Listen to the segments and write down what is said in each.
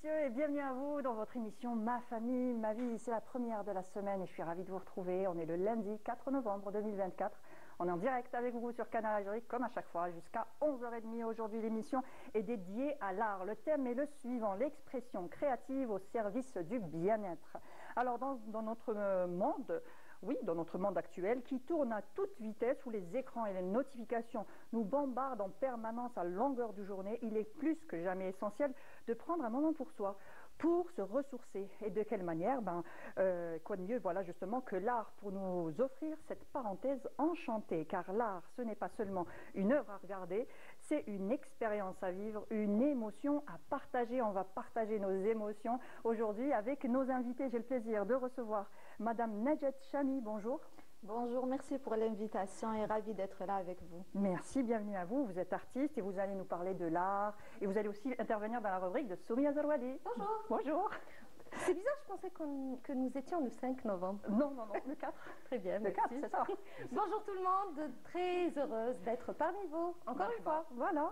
messieurs, et bienvenue à vous dans votre émission Ma famille, ma vie. C'est la première de la semaine et je suis ravie de vous retrouver. On est le lundi 4 novembre 2024. On est en direct avec vous sur Canal Algérie, comme à chaque fois, jusqu'à 11h30. Aujourd'hui, l'émission est dédiée à l'art. Le thème est le suivant, l'expression créative au service du bien-être. Alors, dans notre monde... Oui, dans notre monde actuel qui tourne à toute vitesse où les écrans et les notifications nous bombardent en permanence à longueur de journée, il est plus que jamais essentiel de prendre un moment pour soi, pour se ressourcer. Et de quelle manière? Quoi de mieux, voilà, justement, que l'art pour nous offrir cette parenthèse enchantée. Car l'art, ce n'est pas seulement une œuvre à regarder, c'est une expérience à vivre, une émotion à partager. On va partager nos émotions aujourd'hui avec nos invités. J'ai le plaisir de recevoir Madame Najet Chami. Bonjour. Bonjour, merci pour l'invitation et ravie d'être là avec vous. Merci, bienvenue à vous. Vous êtes artiste et vous allez nous parler de l'art et vous allez aussi intervenir dans la rubrique de Soumia Zarouali. Bonjour. Bonjour. C'est bizarre, je pensais que nous étions le 5 novembre. Non, le 4. Très bien, le 4, c'est ça. Bonjour tout le monde, très heureuse d'être parmi vous, encore une fois. Voilà.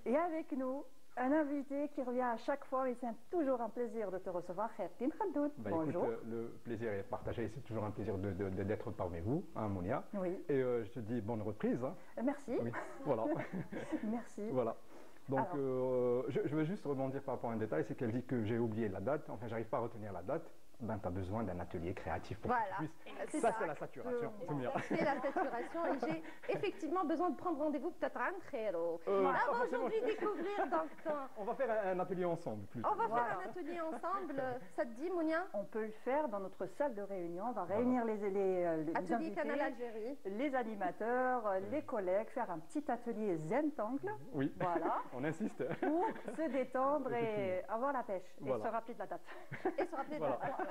Et avec nous, un invité qui revient à chaque fois et c'est toujours un plaisir de te recevoir, Khairtine Khaldoun. Bonjour. Écoute, le plaisir est partagé, c'est toujours un plaisir d'être parmi vous, hein, Mounia. Oui. Et je te dis bonne reprise. Hein. Merci. Oui, voilà. Merci. Voilà. Donc, je veux juste rebondir par rapport à un détail, c'est qu'elle dit que j'ai oublié la date, enfin, j'arrive pas à retenir la date. Ben, tu as besoin d'un atelier créatif pour que tu puisses. Ça, c'est la saturation. C'est la saturation et j'ai effectivement besoin de prendre rendez-vous peut-être à Khero. Aujourd'hui découvrir donc. On va faire un atelier ensemble. On va faire un atelier ensemble. Ça te dit, Mounia? On peut le faire dans notre salle de réunion. On va réunir les atelier Canal Algérie, les animateurs, les collègues, faire un petit atelier zentangle. Oui. Voilà. On insiste. Pour se détendre et avoir la pêche et se rappeler de la date. Et se rappeler de la date.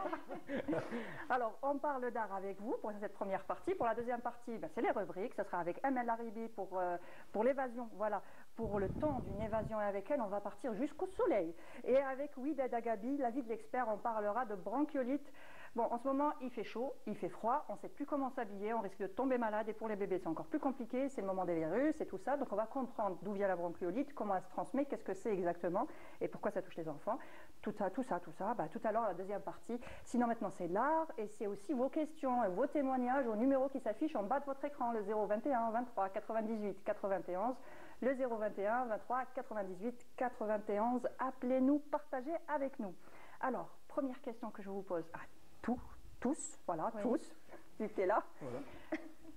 Alors, on parle d'art avec vous pour cette première partie. Pour la deuxième partie, c'est les rubriques. Ce sera avec Amel Laribi pour l'évasion. Voilà, pour le temps d'une évasion avec elle, on va partir jusqu'au soleil. Et avec Ouida Dagabi, la vie de l'expert, on parlera de bronchiolite. Bon, en ce moment, il fait chaud, il fait froid, on ne sait plus comment s'habiller, on risque de tomber malade et pour les bébés, c'est encore plus compliqué, c'est le moment des virus et tout ça. Donc, on va comprendre d'où vient la bronchiolite, comment elle se transmet, qu'est-ce que c'est exactement et pourquoi ça touche les enfants. Tout ça, tout à l'heure, la deuxième partie. Sinon, maintenant, c'est l'art et c'est aussi vos questions et vos témoignages au numéro qui s'affiche en bas de votre écran, le 021 23 98 91, le 021 23 98 91. Appelez-nous, partagez avec nous. Alors, première question que je vous pose à tous, voilà, oui. Tous, vu que tu es là. Voilà.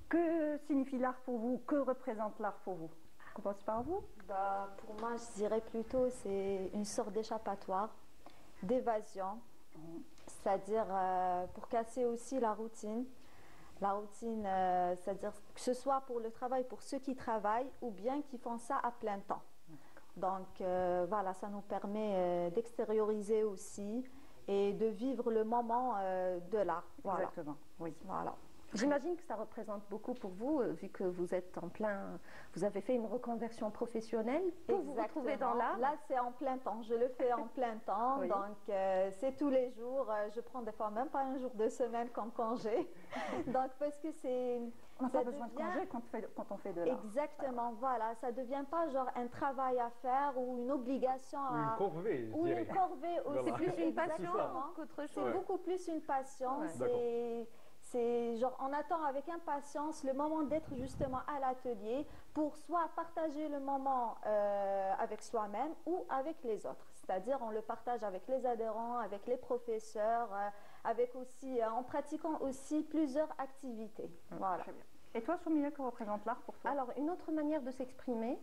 Que signifie l'art pour vous? Que représente l'art pour vous? On commence par vous. Pour moi, je dirais plutôt c'est une sorte d'échappatoire, d'évasion, c'est-à-dire pour casser aussi la routine. La routine, c'est-à-dire que ce soit pour le travail, pour ceux qui travaillent ou bien qui font ça à plein temps. Donc voilà, ça nous permet d'extérioriser aussi et de vivre le moment de l'art. Voilà. Exactement, oui. Voilà. J'imagine que ça représente beaucoup pour vous, vu que vous êtes en plein... Vous avez fait une reconversion professionnelle pour vous retrouver dans l'art. Là, c'est en plein temps. Je le fais en plein temps. Oui. Donc, c'est tous les jours. Je prends des fois même pas un jour de semaine comme congé. Donc, parce que c'est... On n'a pas besoin de congé quand on fait de l'art. Exactement, voilà. Ça ne devient pas genre un travail à faire ou une obligation à... Ou une corvée, ou une corvée aussi. C'est plus une passion qu'autre chose. C'est beaucoup plus une passion. Ouais. C'est genre, on attend avec impatience le moment d'être justement à l'atelier pour soit partager le moment avec soi-même ou avec les autres. C'est-à-dire, on le partage avec les adhérents, avec les professeurs, avec aussi, en pratiquant aussi plusieurs activités. Voilà. Très bien. Et toi, Soumia, que représente l'art pour toi? Alors, une autre manière de s'exprimer,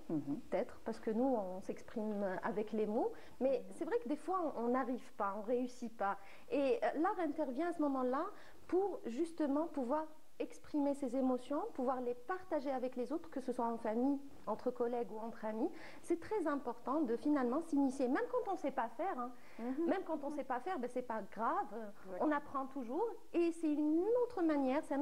peut-être, parce que nous, on s'exprime avec les mots, mais c'est vrai que des fois, on n'arrive pas, on ne réussit pas. Et l'art intervient à ce moment-là pour justement pouvoir exprimer ses émotions, pouvoir les partager avec les autres, que ce soit en famille, entre collègues ou entre amis. C'est très important de finalement s'initier, même quand on ne sait pas faire. Hein. Même quand on ne sait pas faire, c'est pas grave, on apprend toujours. Et c'est une autre manière, c'est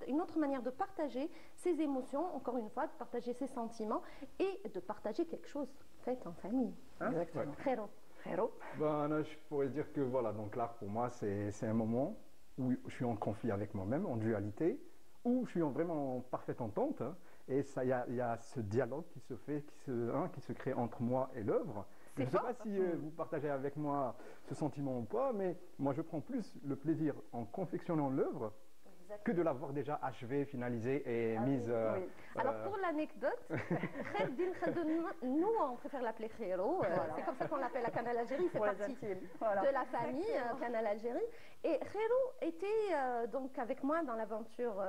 une autre manière de partager ses émotions, encore une fois, de partager ses sentiments et de partager quelque chose fait en famille. Hein? Exactement. Khero. Là, je pourrais dire que voilà, donc l'art pour moi, c'est un moment où je suis en conflit avec moi-même, en dualité, où je suis vraiment en parfaite entente, hein, et il y a ce dialogue qui se fait, qui se crée entre moi et l'œuvre, Je ne sais pas si vous partagez avec moi ce sentiment ou pas, mais moi je prends plus le plaisir en confectionnant l'œuvre que de l'avoir déjà achevée, finalisée et mise. Oui. Alors pour l'anecdote, nous on préfère l'appeler Khairo. C'est comme ça qu'on l'appelle à Canal Algérie. C'est parti de la famille Canal Algérie. Et Khairo était donc avec moi dans l'aventure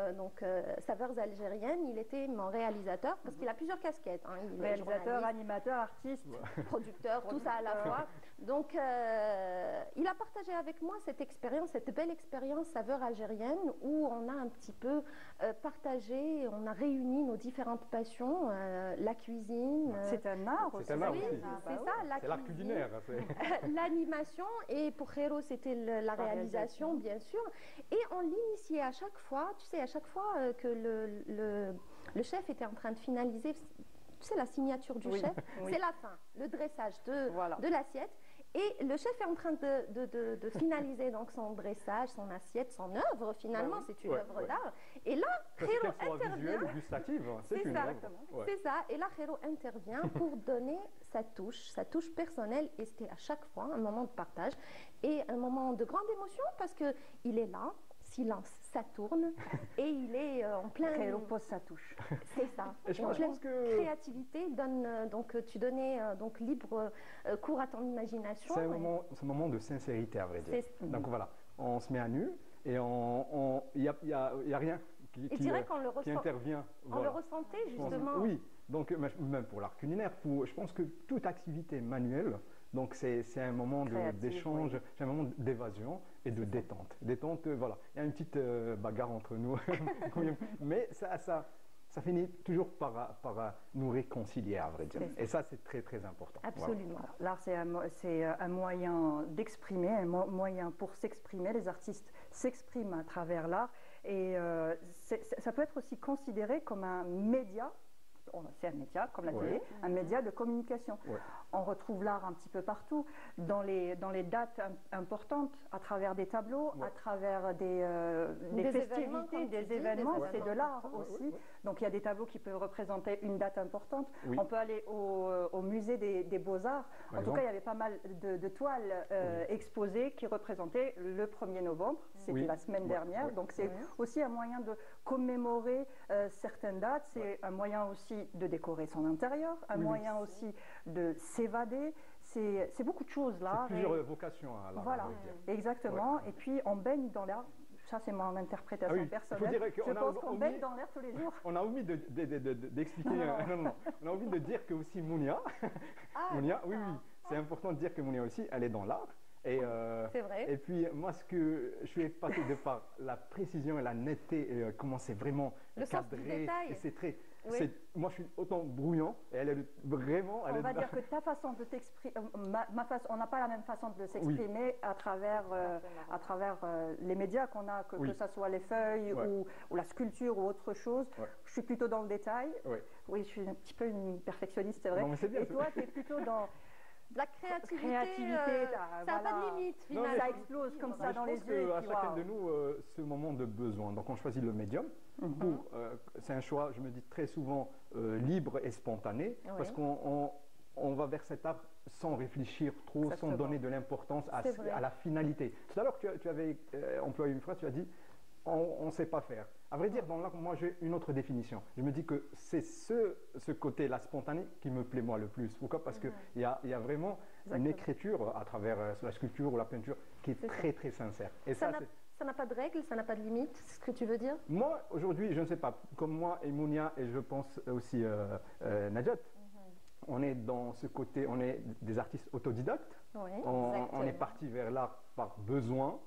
Saveurs algériennes. Il était mon réalisateur parce qu'il a plusieurs casquettes. Hein. Il est réalisateur, animateur, artiste, producteur, tout ça à la fois. Donc il a partagé avec moi cette expérience, cette belle expérience Saveurs algériennes où on a un petit peu partagé, on a réuni nos différentes passions, la cuisine. C'est un art aussi. C'est un art aussi. C'est ça, c'est l'art culinaire. L'animation, et pour Khairo, c'était la réalisation, bien sûr. Et on l'initiait à chaque fois, tu sais, à chaque fois que le chef était en train de finaliser, tu sais, la signature du chef, c'est la fin, le dressage de l'assiette. Et le chef est en train de finaliser donc son dressage, son assiette, son œuvre. Finalement, c'est une œuvre d'art. Et là, Khairo intervient. Visuelle ou gustative, c'est une œuvre. C'est ça. Et là, Khairo intervient pour donner sa touche personnelle. Et c'était à chaque fois un moment de partage et un moment de grande émotion parce que il est là. Silence, ça tourne et il est en plein. Khairo pose sa touche. C'est ça. Et je pense que créativité donne donc tu donnais donc libre cours à ton imagination. C'est un moment de sincérité à vrai dire. Donc voilà, on se met à nu et il y a rien qui intervient. On le ressentait justement. Oui, donc même pour l'art culinaire, je pense que toute activité manuelle. Donc c'est un moment d'échange, c'est un moment d'évasion et de détente. Détente, voilà. Il y a une petite bagarre entre nous, mais ça finit toujours par nous réconcilier, à vrai dire. Et ça, c'est très, très important. Absolument. Voilà. L'art, c'est un moyen d'exprimer, un moyen pour s'exprimer. Les artistes s'expriment à travers l'art. Et ça peut être aussi considéré comme un média. C'est un média, comme la télé, un média de communication. On retrouve l'art un petit peu partout, dans les dates importantes, à travers des tableaux, à travers des festivités, des événements, c'est de l'art aussi. Donc il y a des tableaux qui peuvent représenter une date importante. On peut aller au musée des Beaux-Arts. En tout cas, il y avait pas mal de toiles exposées qui représentaient le 1er novembre. C'était la semaine dernière. Donc c'est aussi un moyen de commémorer certaines dates. C'est un moyen aussi de décorer son intérieur, un moyen aussi de s'évader. C'est beaucoup de choses là. C'est plusieurs vocations à l'art. Voilà, exactement. Et puis on baigne dans l'art. Ça, c'est mon interprétation personnelle. Je pense qu'on baigne dans l'air tous les jours. On a omis d'expliquer. On a omis de dire que aussi Mounia, oui, c'est important de dire que Mounia aussi, elle est dans l'art. C'est vrai. Et puis moi, ce que je suis passé de par la précision et la netteté, comment c'est vraiment le cadré, sens du détail. Et c'est très. Moi, je suis autant brouillant et elle est vraiment. On va dire que ta façon de t'exprimer, on n'a pas la même façon de s'exprimer à travers les médias qu'on a, que ce soit les feuilles ou la sculpture ou autre chose. Je suis plutôt dans le détail. Oui, je suis un petit peu une perfectionniste, c'est vrai. Non, mais c'est bien, et toi, tu es plutôt dans la créativité, ça n'a pas de limite finalement. Ça explose comme ça dans les yeux. Je pense qu'à chacun de nous, ce moment de besoin. Donc on choisit le médium. C'est un choix, je me dis très souvent, libre et spontané, parce qu'on va vers cet art sans réfléchir trop, sans donner de l'importance à la finalité. Tout à l'heure, tu avais employé une phrase, tu as dit on ne sait pas faire. À vrai dire, dans l'art, moi j'ai une autre définition. Je me dis que c'est ce côté-là spontané qui me plaît moi le plus. Pourquoi? Parce qu'il y a vraiment une écriture à travers la sculpture ou la peinture qui est très très sincère. Et ça n'a pas de règles, ça n'a pas de limite, c'est ce que tu veux dire? Moi, aujourd'hui, je ne sais pas, comme moi et Mounia, et je pense aussi Najat, on est dans ce côté, on est des artistes autodidactes, on est parti vers l'art par besoin.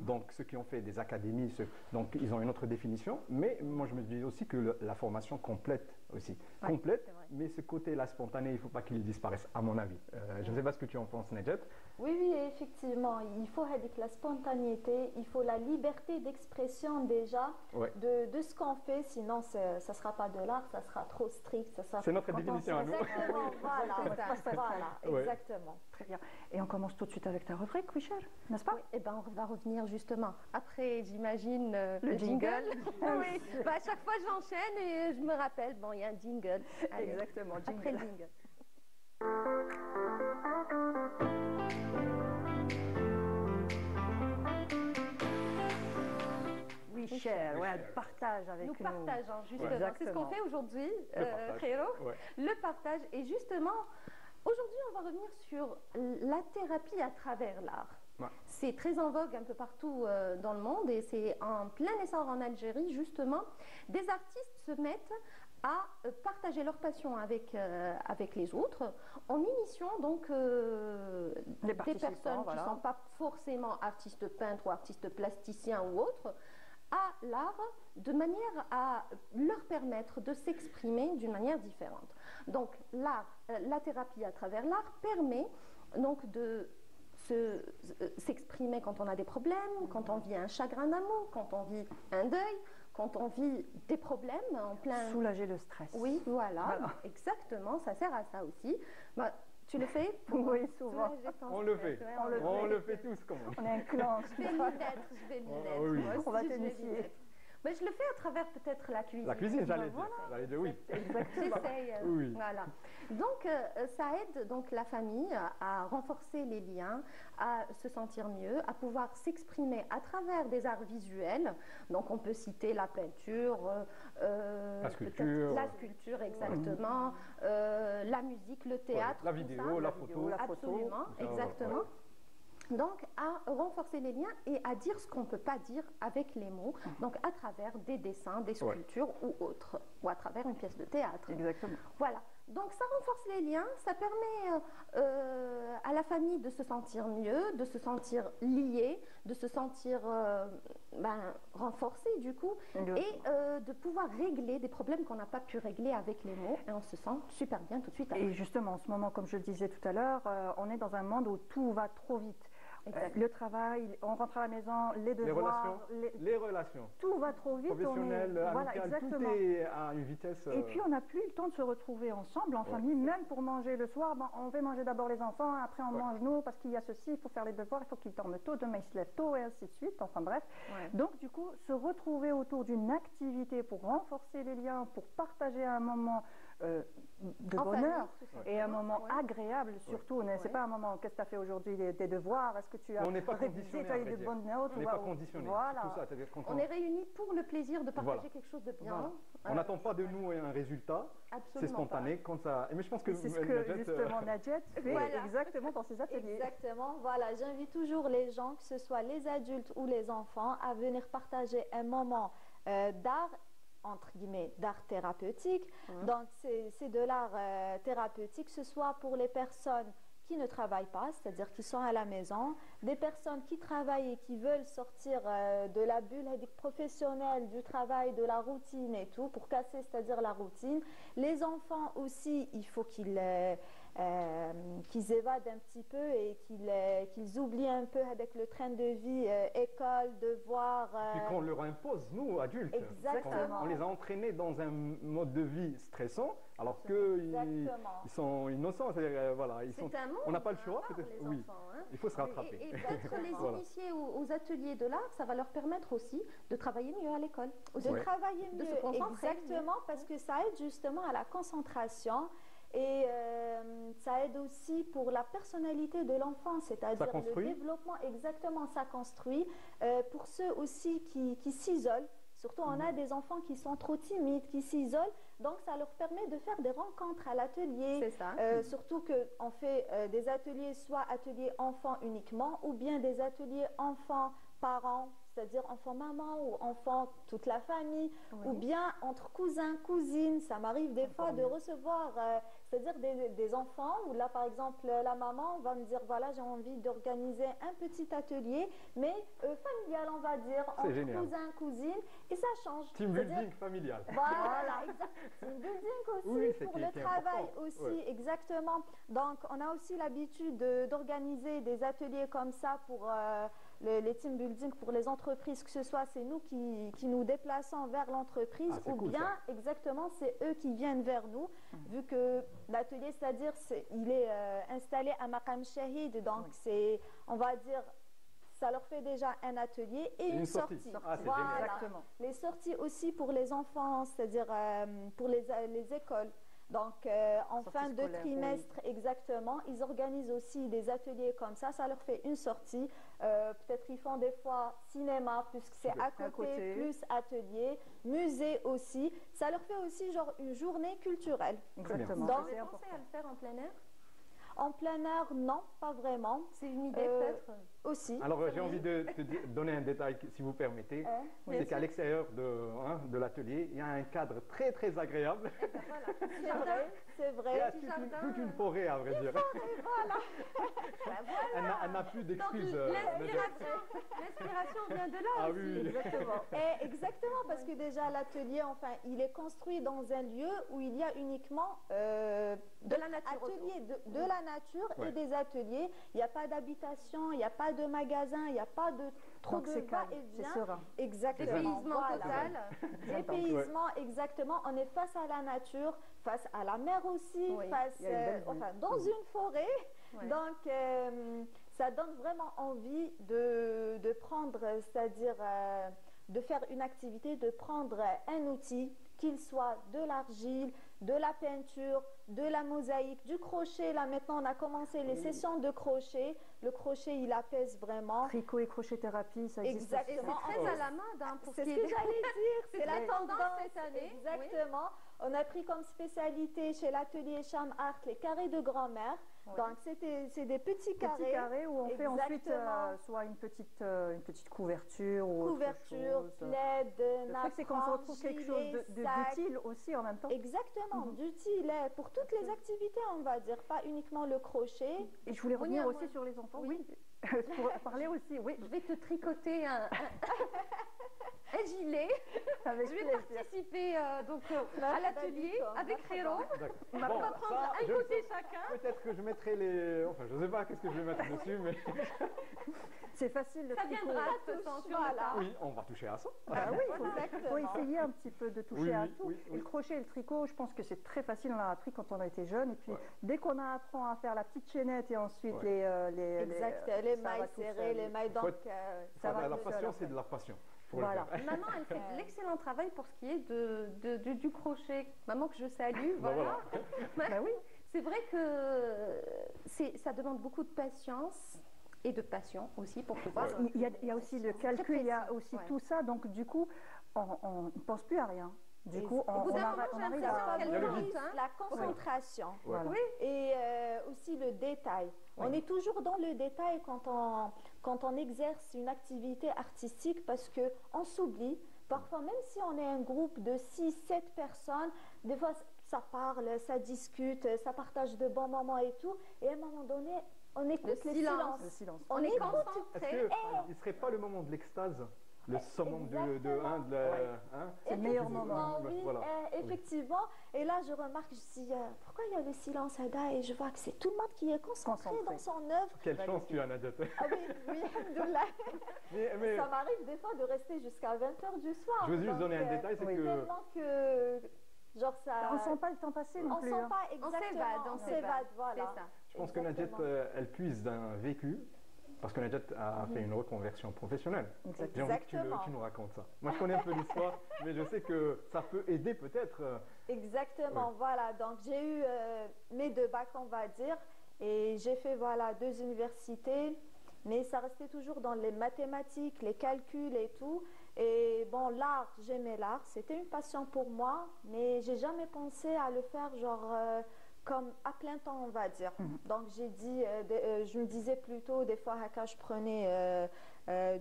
Donc, ceux qui ont fait des académies, donc ils ont une autre définition. Mais moi, je me dis aussi que la formation complète aussi. Complète, mais ce côté-là spontané, il ne faut pas qu'il disparaisse, à mon avis. Je ne sais pas ce que tu en penses, Najat. Oui, effectivement. Il faut la spontanéité, il faut la liberté d'expression déjà de ce qu'on fait. Sinon, ça ne sera pas de l'art, ça sera trop strict. C'est notre définition à nous. Exactement, voilà, exactement. Très bien. Et on commence tout de suite avec ta rubrique, Wisher, n'est-ce pas? Oui, et ben on va revenir justement après, j'imagine, le jingle. Oui, à chaque fois j'enchaîne et je me rappelle, il y a un jingle. Allez, exactement, jingle. Après le jingle. elle partage avec nous. Nous partageons, justement. Exactement. C'est ce qu'on fait aujourd'hui, partage. Khairo. Ouais. Le partage. Et justement, aujourd'hui, on va revenir sur la thérapie à travers l'art. Ouais. C'est très en vogue un peu partout dans le monde et c'est en plein essor en Algérie, justement. Des artistes se mettent à partager leur passion avec les autres en initiant donc des personnes qui ne sont pas forcément artistes peintres ou artistes plasticiens ou autres à l'art de manière à leur permettre de s'exprimer d'une manière différente. Donc l'art, la thérapie à travers l'art permet donc de s'exprimer quand on a des problèmes, quand on vit un chagrin d'amour, quand on vit un deuil, quand on vit des problèmes en plein... Soulager le stress. Oui, voilà, exactement, ça sert à ça aussi. Bah, tu le fais Oui, souvent. On le fait. On le fait tous quand même. On est un clan. Je vais m'y mettre, je vais m'y mettre. Oui. Moi aussi, On va je vais m'y t'initier. mettre. Ben, je le fais à travers peut-être la cuisine. La cuisine, j'allais Voilà. dire oui. J'essaye. Oui. Voilà. Donc, ça aide donc la famille à renforcer les liens, à se sentir mieux, à pouvoir s'exprimer à travers des arts visuels. Donc, on peut citer la peinture, la sculpture exactement, la musique, le théâtre, la vidéo, la photo. Absolument, exactement. Donc, à renforcer les liens et à dire ce qu'on ne peut pas dire avec les mots, donc à travers des dessins, des sculptures ou autres, ou à travers une pièce de théâtre. Exactement. Voilà. Donc, ça renforce les liens, ça permet à la famille de se sentir mieux, de se sentir liée, de se sentir renforcée du coup, et de pouvoir régler des problèmes qu'on n'a pas pu régler avec les mots, et on se sent super bien tout de suite après. Et justement, en ce moment, comme je le disais tout à l'heure, on est dans un monde où tout va trop vite. Le travail, on rentre à la maison, les devoirs, les relations. Tout va trop vite. Professionnel, voilà, amical, exactement. tout est à une vitesse... Et puis, on n'a plus le temps de se retrouver ensemble, en famille, même pour manger le soir. Ben, on va manger d'abord les enfants, après on mange nous, parce qu'il y a ceci, il faut faire les devoirs, il faut qu'ils dorment tôt, demain ils se lèvent tôt, et ainsi de suite. Enfin bref. Donc, du coup, se retrouver autour d'une activité pour renforcer les liens, pour partager un moment de bonheur et un moment agréable surtout. C'est pas un moment, qu'est-ce que tu as fait aujourd'hui, des devoirs, est-ce que tu as révisé, tu as eu de bonnes notes. On n'est pas conditionné. Voilà. Tout ça, on est réunis pour le plaisir de partager quelque chose de bien. Voilà. On n'attend pas de nous un résultat. C'est spontané. Quand ça... Mais je pense que c'est ce que justement Nadjet fait exactement dans ses ateliers. Exactement. Voilà, j'invite toujours les gens, que ce soit les adultes ou les enfants, à venir partager un moment d'art, entre guillemets, d'art thérapeutique. Donc, c'est de l'art thérapeutique, que ce soit pour les personnes qui ne travaillent pas, c'est-à-dire qui sont à la maison, des personnes qui travaillent et qui veulent sortir de la bulle professionnelle, du travail, de la routine et tout, pour casser, c'est-à-dire la routine. Les enfants aussi, il faut qu'ils évadent un petit peu et qu'ils oublient un peu avec le train de vie, école, devoirs. Puis qu'on leur impose, nous, adultes. Exactement. On les a entraînés dans un mode de vie stressant, alors qu'ils sont innocents. Voilà, on n'a pas le choix, peut-être. Oui, il faut se rattraper. Et d'être les initiés aux ateliers de l'art, ça va leur permettre aussi de travailler mieux à l'école. De travailler mieux, se concentrer. Exactement, parce que ça aide justement à la concentration. Et ça aide aussi pour la personnalité de l'enfant, c'est-à-dire le développement, exactement, ça construit. Pour ceux aussi qui s'isolent, surtout on a des enfants qui sont trop timides, qui s'isolent, donc ça leur permet de faire des rencontres à l'atelier. C'est ça. Surtout qu'on fait des ateliers, soit ateliers enfants uniquement, ou bien des ateliers enfants-parents, c'est-à-dire enfant-maman ou enfant toute la famille, ou bien entre cousins, cousines. Ça m'arrive des fois de recevoir, c'est-à-dire des enfants où là, par exemple, la maman va me dire, voilà, j'ai envie d'organiser un petit atelier, mais familial, on va dire, entre cousins, cousines, et ça change. Team building familial. Voilà, exact. Team building aussi, pour le travail aussi, exactement. Donc, on a aussi l'habitude d'organiser des ateliers comme ça pour les team building pour les entreprises, que ce soit c'est nous qui nous déplaçons vers l'entreprise ou bien exactement c'est eux qui viennent vers nous, vu que l'atelier, c'est-à-dire il est installé à Maqam Shahid, donc c'est, on va dire, ça leur fait déjà un atelier et une sortie. Exactement. Les sorties aussi pour les enfants, c'est-à-dire pour les écoles. Donc, en Sortie fin de scolaire, trimestre, exactement, ils organisent aussi des ateliers comme ça leur fait une sortie. Peut-être ils font des fois cinéma, puisque c'est à côté, plus atelier, musée aussi. Ça leur fait aussi genre une journée culturelle. Exactement. Vous avez pensé à le faire en plein air? En plein air, non, pas vraiment. C'est une idée peut-être? Aussi. Alors, j'ai envie de te donner un détail, si vous permettez. C'est qu'à l'extérieur de l'atelier, il y a un cadre très, très agréable. Voilà. C'est vrai. Il y a toute une forêt, à vrai dire. Elle n'a plus d'excuses. L'inspiration vient de là Ah aussi. oui. Exactement. Et exactement, parce que déjà l'atelier, enfin, il est construit dans un lieu où il y a uniquement De la nature ateliers de la nature Ouais. et des ateliers. Il n'y a pas d'habitation, il n'y a pas de magasin, il n'y a pas de trop Donc de c'est calme, va-et-vient. c'est serein. Exactement. Dépaysement Voilà. total. Dépaysement, exactement. On est face à la nature, face à la mer aussi, Oui, face, il y a une belle vue. enfin, dans une forêt. Ouais. Donc, ça donne vraiment envie de prendre, c'est-à-dire de faire une activité, de prendre un outil, qu'il soit de l'argile, de la peinture, de la mosaïque, du crochet. Là, maintenant, on a commencé les sessions de crochet. Le crochet, il apaise vraiment. Tricot et crochet thérapie, ça existe aussi. Et c'est très à la mode hein, pour C'est ce ce qui que est j'allais dire, c'est la très tendance tendance cette année, Exactement. On a pris comme spécialité chez l'atelier Cham Art les carrés de grand-mère. Oui. Donc, c'est des petits carrés. Petit carré où on fait ensuite Exactement. soit une petite couverture ou Couverture, autre chose. plaid, Le truc, c'est qu'on se retrouve quelque chose d'utile aussi en même temps. Exactement, d'utile pour toutes les activités, on va dire, pas uniquement le crochet. Et je voulais revenir Monia, aussi moi. sur les enfants, Oui. oui. Pour parler aussi, oui, Je vais te tricoter un gilet. avec Je vais plaisir. participer à l'atelier avec Hiro. On va Bon, prendre ça, un je côté sais. chacun. Peut-être que je mettrai les... Enfin, je ne sais pas qu'est-ce que je vais mettre dessus, mais... C'est facile le Ça tricot. viendra de toute façon sur le tas. Oui, on va toucher à ça. Ah oui, il faut Exactement. essayer un petit peu de toucher Oui, à oui, tout. oui, Et oui. le crochet et le tricot, je pense que c'est très facile, on l'a appris quand on a été jeune. Et puis, dès qu'on apprend à faire la petite chaînette et ensuite Exact, les ça mailles va tout serrées, seul. les mailles Faut donc être- Ça va la tout seul, passion, en c'est fait. de la passion. Pour le Voilà. faire. Maman, elle fait de l'excellent travail pour ce qui est du crochet. Maman que je salue, Ben voilà. Bah oui, C'est vrai que ça demande beaucoup de patience et de passion aussi pour pouvoir. il y a aussi le calcul, il y a aussi Ouais. tout ça. Donc, du coup, on ne pense plus à rien. Du coup, au bout d'un moment, j'ai arrive l'impression à... qu'elle Il y a le monte, vide. hein. la concentration. Voilà. Oui. Et aussi le détail. On est toujours dans le détail quand on exerce une activité artistique parce qu'on s'oublie. Parfois, même si on est un groupe de 6-7 personnes, des fois ça parle, ça discute, ça partage de bons moments et tout. Et à un moment donné, on écoute le silence. Le silence. On est écoute. Est-ce concentré. qu'il ne serait pas le moment de l'extase, le summum de hein, C'est le meilleur moment. Oui, Voilà. effectivement. Et là, je remarque, je dis, pourquoi il y a le silence, Ada? Et je vois que c'est tout le monde qui est concentré dans son œuvre. Quelle chance tu as, Najat. Ah oui, oui, alhamdoulilah. Mais Ça m'arrive des fois de rester jusqu'à 20h du soir. je veux juste Donc, donner un détail, c'est oui. que tellement que, genre ça... On ne sent pas le temps passer non On plus. sent hein. pas On exactement. s'évade, on s'évade. Voilà. C'est ça. je pense que Najat, Exactement. elle puise d'un vécu, parce que Najat a fait une reconversion professionnelle. J'ai envie que Exactement. tu nous racontes ça. Moi, je connais un peu l'histoire, mais je sais que ça peut aider peut-être. Exactement, Oui. voilà. Donc j'ai eu mes 2 bacs, on va dire, et j'ai fait voilà 2 universités, mais ça restait toujours dans les mathématiques, les calculs et tout. Et bon, l'art, j'aimais l'art, c'était une passion pour moi, mais j'ai jamais pensé à le faire genre comme à plein temps, on va dire. Donc j'ai dit, je me disais plutôt des fois quand je prenais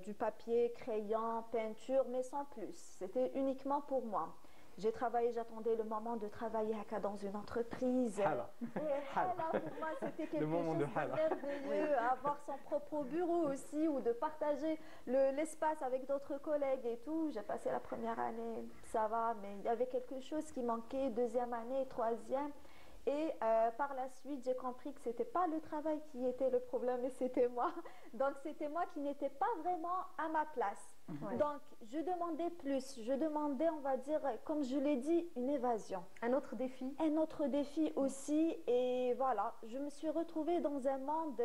du papier, crayon, peinture, mais sans plus. C'était uniquement pour moi. J'ai travaillé, j'attendais le moment de travailler dans une entreprise. Hala. Et hala, pour moi, c'était quelque moment chose de de hala. merveilleux, avoir son propre bureau aussi, ou de partager l'espace avec d'autres collègues et tout. J'ai passé la première année, ça va, mais il y avait quelque chose qui manquait, 2e année, 3e. Et par la suite, j'ai compris que ce n'était pas le travail qui était le problème, mais c'était moi. Donc, c'était moi qui n'étais pas vraiment à ma place. Ouais. Donc, je demandais plus. Je demandais, on va dire, comme je l'ai dit, une évasion. Un autre défi. Un autre défi aussi. Et voilà, je me suis retrouvée dans un monde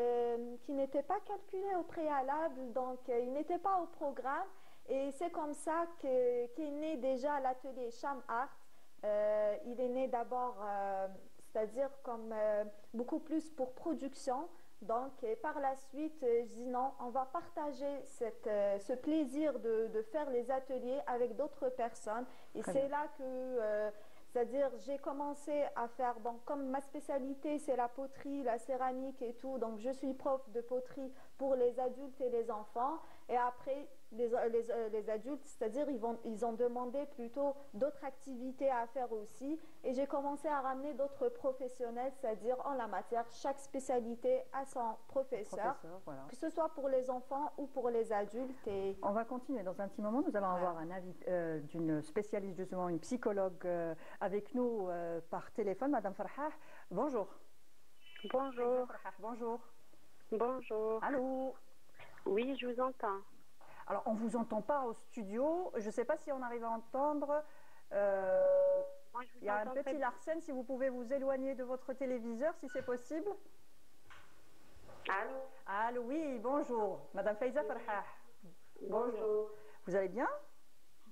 qui n'était pas calculé au préalable. Donc, il n'était pas au programme. Et c'est comme ça qu'est né déjà l'atelier Cham Art. il est né d'abord, c'est-à-dire comme beaucoup plus pour production. Donc, et par la suite, je dis non, on va partager ce plaisir de faire les ateliers avec d'autres personnes. Et c'est là que, c'est-à-dire, j'ai commencé à faire, bon, comme ma spécialité, c'est la poterie, la céramique et tout, donc je suis prof de poterie pour les adultes et les enfants. Et après, les adultes, c'est-à-dire ils ont demandé plutôt d'autres activités à faire aussi. Et j'ai commencé à ramener d'autres professionnels, c'est-à-dire en la matière, chaque spécialité a son professeur voilà. Que ce soit pour les enfants ou pour les adultes. Et... On va continuer dans un petit moment. Nous allons avoir un avis d'une spécialiste, justement, une psychologue avec nous par téléphone, Madame Farhah. Bonjour. Bonjour. Bonjour. Bonjour. Allô? Oui, je vous entends. Alors, on ne vous entend pas au studio. Je ne sais pas si on arrive à entendre. Il y a un petit Larsen, si vous pouvez vous éloigner de votre téléviseur, si c'est possible. Allô? Allô, oui, bonjour. Madame Faiza Farhah. Bonjour. Vous allez bien?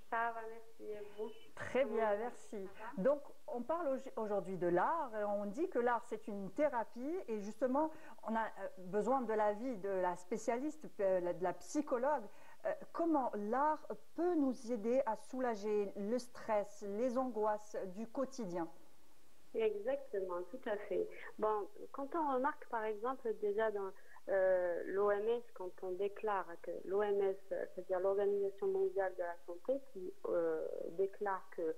Ça va, merci. Et vous? Très bien, merci. Donc, on parle aujourd'hui de l'art. On dit que l'art, c'est une thérapie. Et justement, on a besoin de l'avis de la spécialiste, de la psychologue. Comment l'art peut nous aider à soulager le stress, les angoisses du quotidien? Exactement, tout à fait. Bon, quand on remarque, par exemple, déjà dans l'OMS, quand on déclare que l'OMS, c'est-à-dire l'Organisation mondiale de la santé, qui déclare que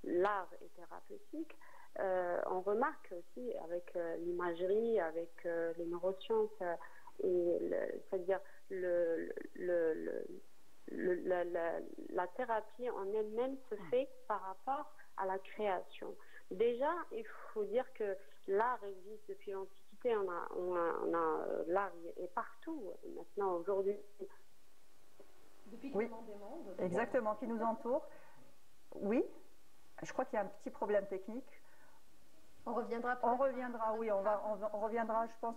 l'art est thérapeutique, on remarque aussi avec l'imagerie, avec les neurosciences, c'est-à-dire la thérapie en elle-même se fait par rapport à la création. Déjà, il faut dire que l'art existe depuis l'Antiquité, l'art est partout maintenant, aujourd'hui. Depuis oui, des mondes. Exactement, qui nous entoure. Oui, je crois qu'il y a un petit problème technique. On reviendra. On reviendra, oui, on reviendra, je pense,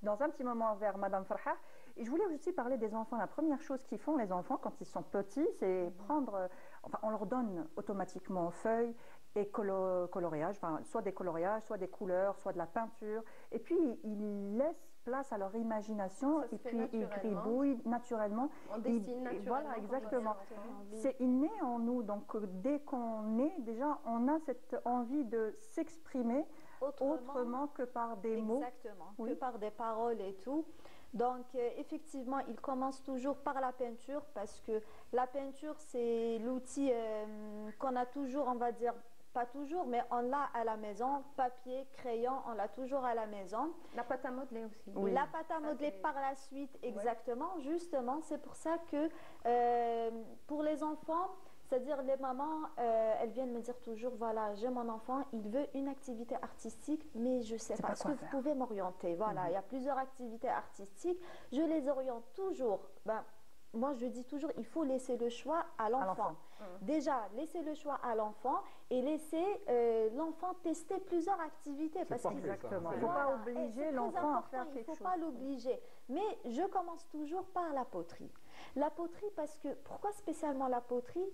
dans un petit moment vers Madame Farhah. Et je voulais aussi parler des enfants. La première chose qu'ils font, les enfants, quand ils sont petits, c'est prendre... Enfin, on leur donne automatiquement feuilles et coloriage, enfin, soit des coloriages, soit des couleurs, soit de la peinture. Et puis, ils laissent place à leur imagination et puis ils gribouillent naturellement. On dessine naturellement. Voilà, exactement. C'est inné en nous. Donc, dès qu'on est, déjà, on a cette envie de s'exprimer autrement que par des mots. Exactement, que par des paroles et tout. Donc, effectivement, il commence toujours par la peinture parce que la peinture, c'est l'outil qu'on a toujours, on va dire, pas toujours, mais on l'a à la maison. Papier, crayon, on l'a toujours à la maison. La pâte à modeler aussi. Oui. La pâte à modeler par la suite, exactement. Ouais. Justement, c'est pour ça que pour les enfants, c'est-à-dire les mamans, elles viennent me dire toujours, voilà, j'ai mon enfant, il veut une activité artistique, mais je ne sais pas. Est-ce que vous pouvez m'orienter? Voilà, il y a plusieurs activités artistiques. Je les oriente toujours. Moi, je dis toujours, il faut laisser le choix à l'enfant. Déjà, laisser le choix à l'enfant et laisser l'enfant tester plusieurs activités. Parce qu'exactement, il ne faut pas obliger l'enfant à faire quelque chose. Il ne faut pas l'obliger. Mais je commence toujours par la poterie. La poterie, parce que, pourquoi spécialement la poterie?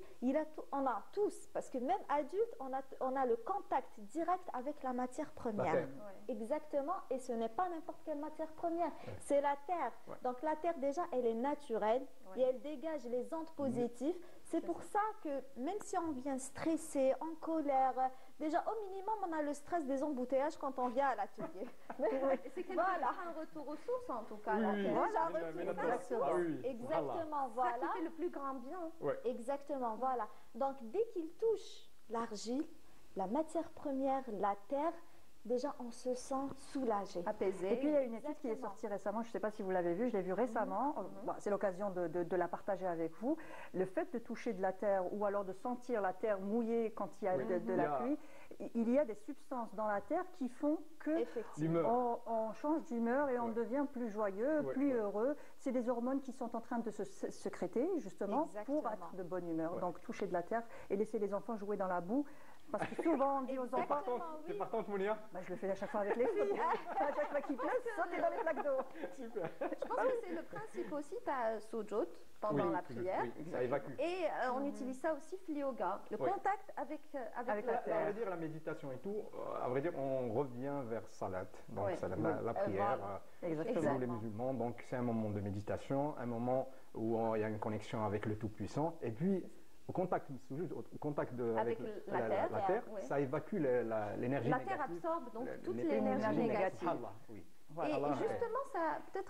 On a tous, parce que même adultes, on a le contact direct avec la matière première. Exactement, et ce n'est pas n'importe quelle matière première, c'est la terre. Donc la terre, déjà, elle est naturelle et elle dégage les ondes positives. C'est pour ça que même si on vient stressé, en colère, déjà au minimum on a le stress des embouteillages quand on vient à l'atelier. C'est quelque part un retour aux sources en tout cas. Exactement, voilà. Ça qui fait le plus grand bien. Exactement, voilà. Donc dès qu'il touche l'argile, la matière première, la terre, déjà on se sent soulagé, apaisé. Et puis il y a une étude qui est sortie récemment, je ne sais pas si vous l'avez vue, je l'ai vue récemment, c'est l'occasion de la partager avec vous. Le fait de toucher de la terre ou alors de sentir la terre mouillée quand il y a de la pluie, il y a des substances dans la terre qui font que on change d'humeur et on devient plus joyeux, plus heureux. C'est des hormones qui sont en train de se sécréter justement pour être de bonne humeur. Donc toucher de la terre et laisser les enfants jouer dans la boue, Parce que souvent, on dit aux enfants... Tu es partante, Mounia? Je le fais à chaque fois avec les filles. À chaque fois qu'il pleut, sautez dans les plaques d'eau. Super. Je pense que c'est le principe aussi. Tu as Sujud pendant la prière. Oui, ça évacue. Et on utilise ça aussi, yoga, le contact avec la terre. À vrai dire, la méditation et tout, à vrai dire, on revient vers Salat, donc la prière, Exactement. pour nous les musulmans. Donc c'est un moment de méditation, un moment où il y a une connexion avec le Tout-Puissant. Et puis, au contact avec la terre, ça évacue l'énergie négative. La terre absorbe donc toute l'énergie négative. Oui. Et justement,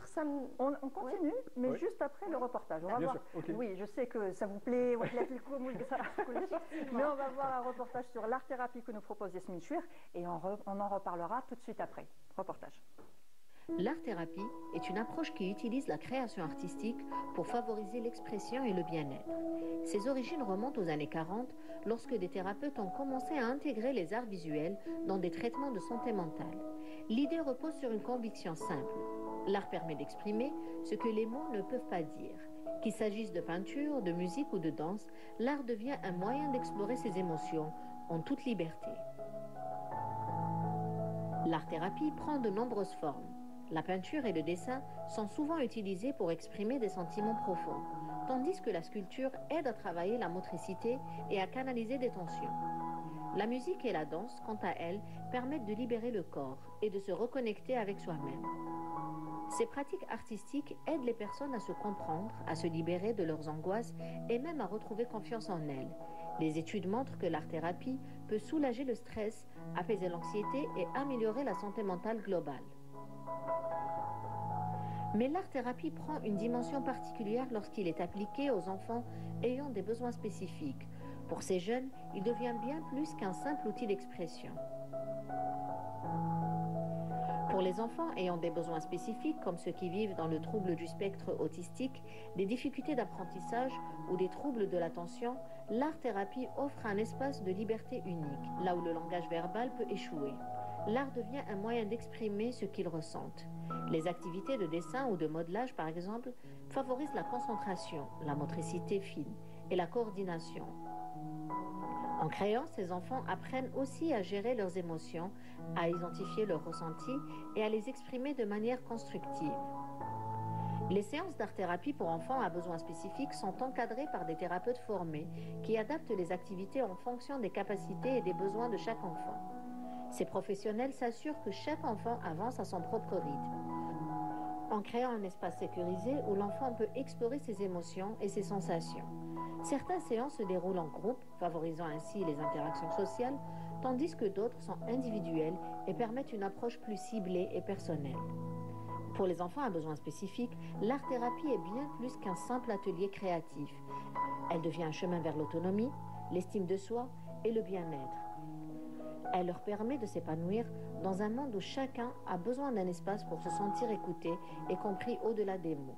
ça me... On continue, mais juste après le reportage. On va voir. Okay. Oui, je sais que ça vous plaît, mais on va voir un reportage sur l'art-thérapie que nous propose Yasmine Chouir et on en reparlera tout de suite après. Reportage. L'art-thérapie est une approche qui utilise la création artistique pour favoriser l'expression et le bien-être. Ses origines remontent aux années 40, lorsque des thérapeutes ont commencé à intégrer les arts visuels dans des traitements de santé mentale. L'idée repose sur une conviction simple. L'art permet d'exprimer ce que les mots ne peuvent pas dire. Qu'il s'agisse de peinture, de musique ou de danse, l'art devient un moyen d'explorer ses émotions en toute liberté. L'art-thérapie prend de nombreuses formes. La peinture et le dessin sont souvent utilisés pour exprimer des sentiments profonds, tandis que la sculpture aide à travailler la motricité et à canaliser des tensions. La musique et la danse, quant à elles, permettent de libérer le corps et de se reconnecter avec soi-même. Ces pratiques artistiques aident les personnes à se comprendre, à se libérer de leurs angoisses et même à retrouver confiance en elles. Les études montrent que l'art-thérapie peut soulager le stress, apaiser l'anxiété et améliorer la santé mentale globale. Mais l'art-thérapie prend une dimension particulière lorsqu'il est appliqué aux enfants ayant des besoins spécifiques. Pour ces jeunes, il devient bien plus qu'un simple outil d'expression. Pour les enfants ayant des besoins spécifiques, comme ceux qui vivent dans le trouble du spectre autistique, des difficultés d'apprentissage ou des troubles de l'attention, l'art-thérapie offre un espace de liberté unique, là où le langage verbal peut échouer. L'art devient un moyen d'exprimer ce qu'ils ressentent. Les activités de dessin ou de modelage, par exemple, favorisent la concentration, la motricité fine et la coordination. En créant, ces enfants apprennent aussi à gérer leurs émotions, à identifier leurs ressentis et à les exprimer de manière constructive. Les séances d'art-thérapie pour enfants à besoins spécifiques sont encadrées par des thérapeutes formés qui adaptent les activités en fonction des capacités et des besoins de chaque enfant. Ces professionnels s'assurent que chaque enfant avance à son propre rythme, en créant un espace sécurisé où l'enfant peut explorer ses émotions et ses sensations. Certaines séances se déroulent en groupe, favorisant ainsi les interactions sociales, tandis que d'autres sont individuelles et permettent une approche plus ciblée et personnelle. Pour les enfants à besoins spécifiques, l'art-thérapie est bien plus qu'un simple atelier créatif. Elle devient un chemin vers l'autonomie, l'estime de soi et le bien-être. Elle leur permet de s'épanouir dans un monde où chacun a besoin d'un espace pour se sentir écouté et compris au-delà des mots.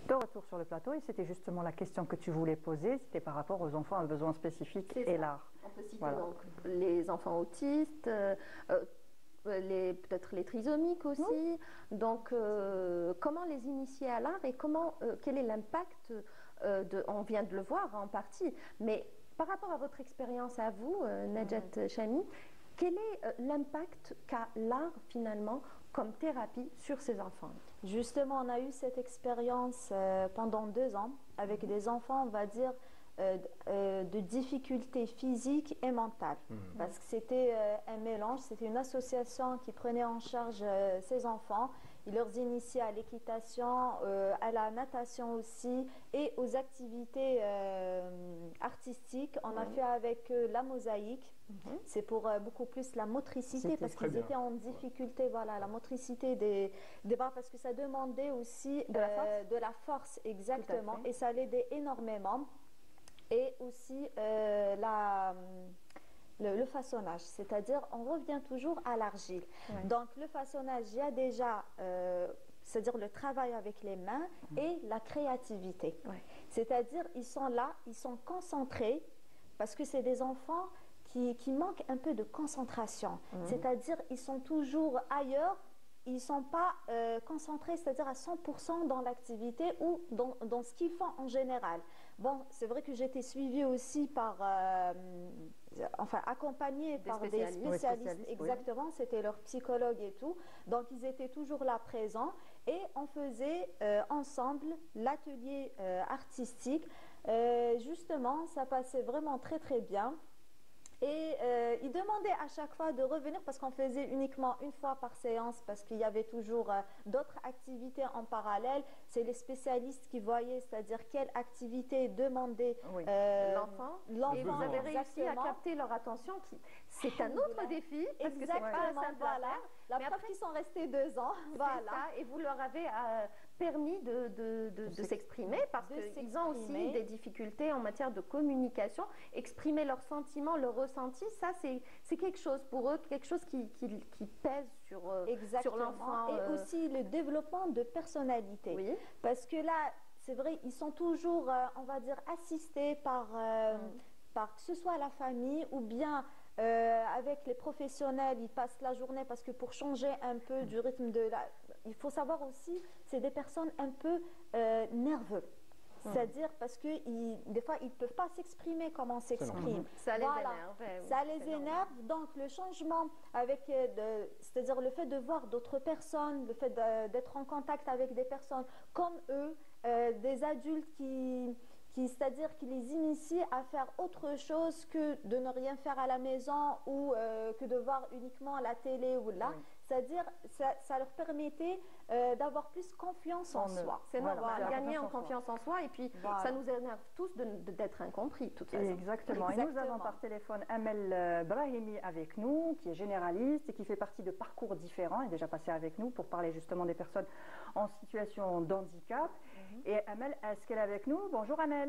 De retour sur le plateau, et c'était justement la question que tu voulais poser, c'était par rapport aux enfants à besoins spécifiques et l'art. On peut citer donc les enfants autistes, peut-être les trisomiques aussi. Donc, comment les initier à l'art et quel est l'impact on vient de le voir en partie, mais par rapport à votre expérience à vous, Najat Chami, quel est l'impact qu'a l'art finalement comme thérapie sur ces enfants? Justement, on a eu cette expérience pendant 2 ans avec des enfants, on va dire, de difficultés physiques et mentales. Parce que c'était un mélange, c'était une association qui prenait en charge ces enfants. Ils leur initiaient à l'équitation, à la natation aussi et aux activités artistiques. On a fait avec eux la mosaïque. C'est pour beaucoup plus la motricité parce qu'ils étaient en difficulté, voilà, la motricité des bras parce que ça demandait aussi de la force, exactement, et ça l'aidait énormément. Et aussi le façonnage, c'est-à-dire on revient toujours à l'argile. Donc le façonnage, il y a déjà, c'est-à-dire le travail avec les mains et la créativité. C'est-à-dire ils sont là, ils sont concentrés parce que c'est des enfants qui manquent un peu de concentration. C'est-à-dire ils sont toujours ailleurs ils ne sont pas concentrés, c'est-à-dire à 100% dans l'activité ou dans ce qu'ils font en général. Bon, c'est vrai que j'ai été suivie aussi par, enfin accompagnée par des spécialistes, exactement, c'était leur psychologue et tout. Donc, ils étaient toujours là présents et on faisait ensemble l'atelier artistique. Justement, ça passait vraiment très très bien. Et ils demandaient à chaque fois de revenir parce qu'on faisait uniquement une fois par séance parce qu'il y avait toujours d'autres activités en parallèle. C'est les spécialistes qui voyaient, c'est-à-dire quelle activité demandait l'enfant. Et vous avez réussi à capter leur attention. C'est un autre défi. Parce que c'est pas simple voilà. La preuve qu'ils sont restés 2 ans. Voilà. Ça, et vous leur avez permis de s'exprimer parce qu'ils ont aussi des difficultés en matière de communication. Exprimer leurs sentiments, leurs ressentis, ça c'est quelque chose pour eux, quelque chose qui pèse sur l'enfant. Et aussi le développement de personnalité. Oui. Parce que là, c'est vrai, ils sont toujours, on va dire, assistés par que ce soit la famille ou bien avec les professionnels, ils passent la journée parce que pour changer un peu du rythme il faut savoir aussi, c'est des personnes un peu nerveuses. C'est-à-dire parce que des fois, ils ne peuvent pas s'exprimer comme on s'exprime. Ça les énerve. Ça les énerve. Donc, le changement c'est-à-dire le fait de voir d'autres personnes, le fait d'être en contact avec des personnes comme eux, des adultes c'est-à-dire qui les initient à faire autre chose que de ne rien faire à la maison ou que de voir uniquement la télé ou là. Oui. C'est-à-dire ça leur permettait d'avoir plus confiance en soi. C'est normal, gagner en confiance en soi et puis ça nous énerve tous d'être incompris de toute façon. Exactement. Et nous avons par téléphone Amel Brahimi avec nous, qui est généraliste et qui fait partie de Parcours Différents, est déjà passé avec nous pour parler justement des personnes en situation d'handicap. Et Amel, est-ce qu'elle est avec nous? Bonjour Amel.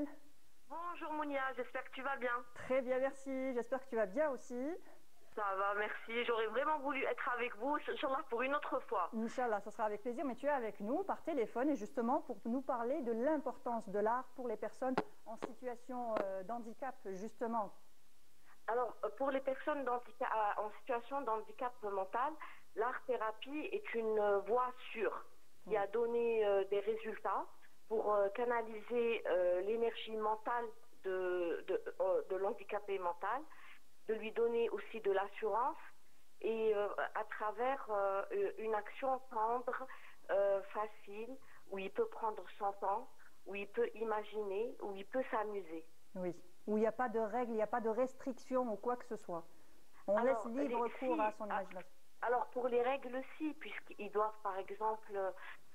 Bonjour Mounia, j'espère que tu vas bien. Très bien, merci. J'espère que tu vas bien aussi. Ça va, merci. J'aurais vraiment voulu être avec vous, Inch'Allah, pour une autre fois. Inch'Allah, ça sera avec plaisir, mais tu es avec nous par téléphone et justement pour nous parler de l'importance de l'art pour les personnes en situation d'handicap, justement. Alors, pour les personnes en situation d'handicap mental, l'art-thérapie est une voie sûre qui a donné des résultats pour canaliser l'énergie mentale de l'handicapé mental, de lui donner aussi de l'assurance et à travers une action tendre, facile, où il peut prendre son temps, où il peut imaginer, où il peut s'amuser. Oui, où il n'y a pas de règles, il n'y a pas de restrictions ou quoi que ce soit. On laisse libre cours à son imagination. Alors pour les règles aussi, puisqu'ils doivent par exemple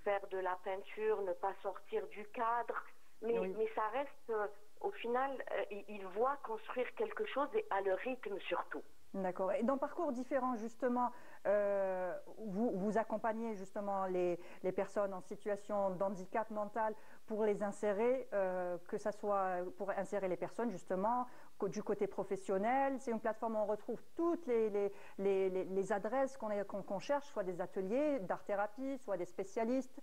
faire de la peinture, ne pas sortir du cadre, mais ça reste, au final, ils voient construire quelque chose et à leur rythme surtout. D'accord. Et dans Parcours Différents, justement, vous accompagnez justement les personnes en situation d'handicap mental pour les insérer, que ce soit pour insérer les personnes justement du côté professionnel. C'est une plateforme où on retrouve toutes les adresses qu'on cherche, soit des ateliers d'art-thérapie, soit des spécialistes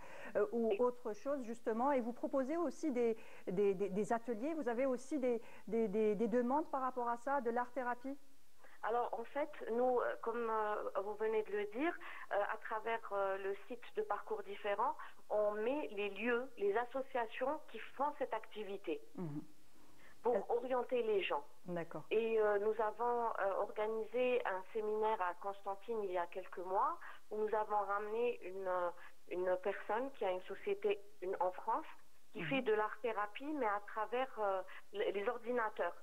ou autre chose justement. Et vous proposez aussi des ateliers, vous avez aussi des demandes par rapport à ça, de l'art-thérapie? Alors en fait, nous, comme vous venez de le dire, à travers le site de Parcours Différents, on met les lieux, les associations qui font cette activité pour orienter les gens. D'accord. Et nous avons organisé un séminaire à Constantine il y a quelques mois où nous avons ramené une personne qui a une société en France qui fait de l'art-thérapie mais à travers les ordinateurs.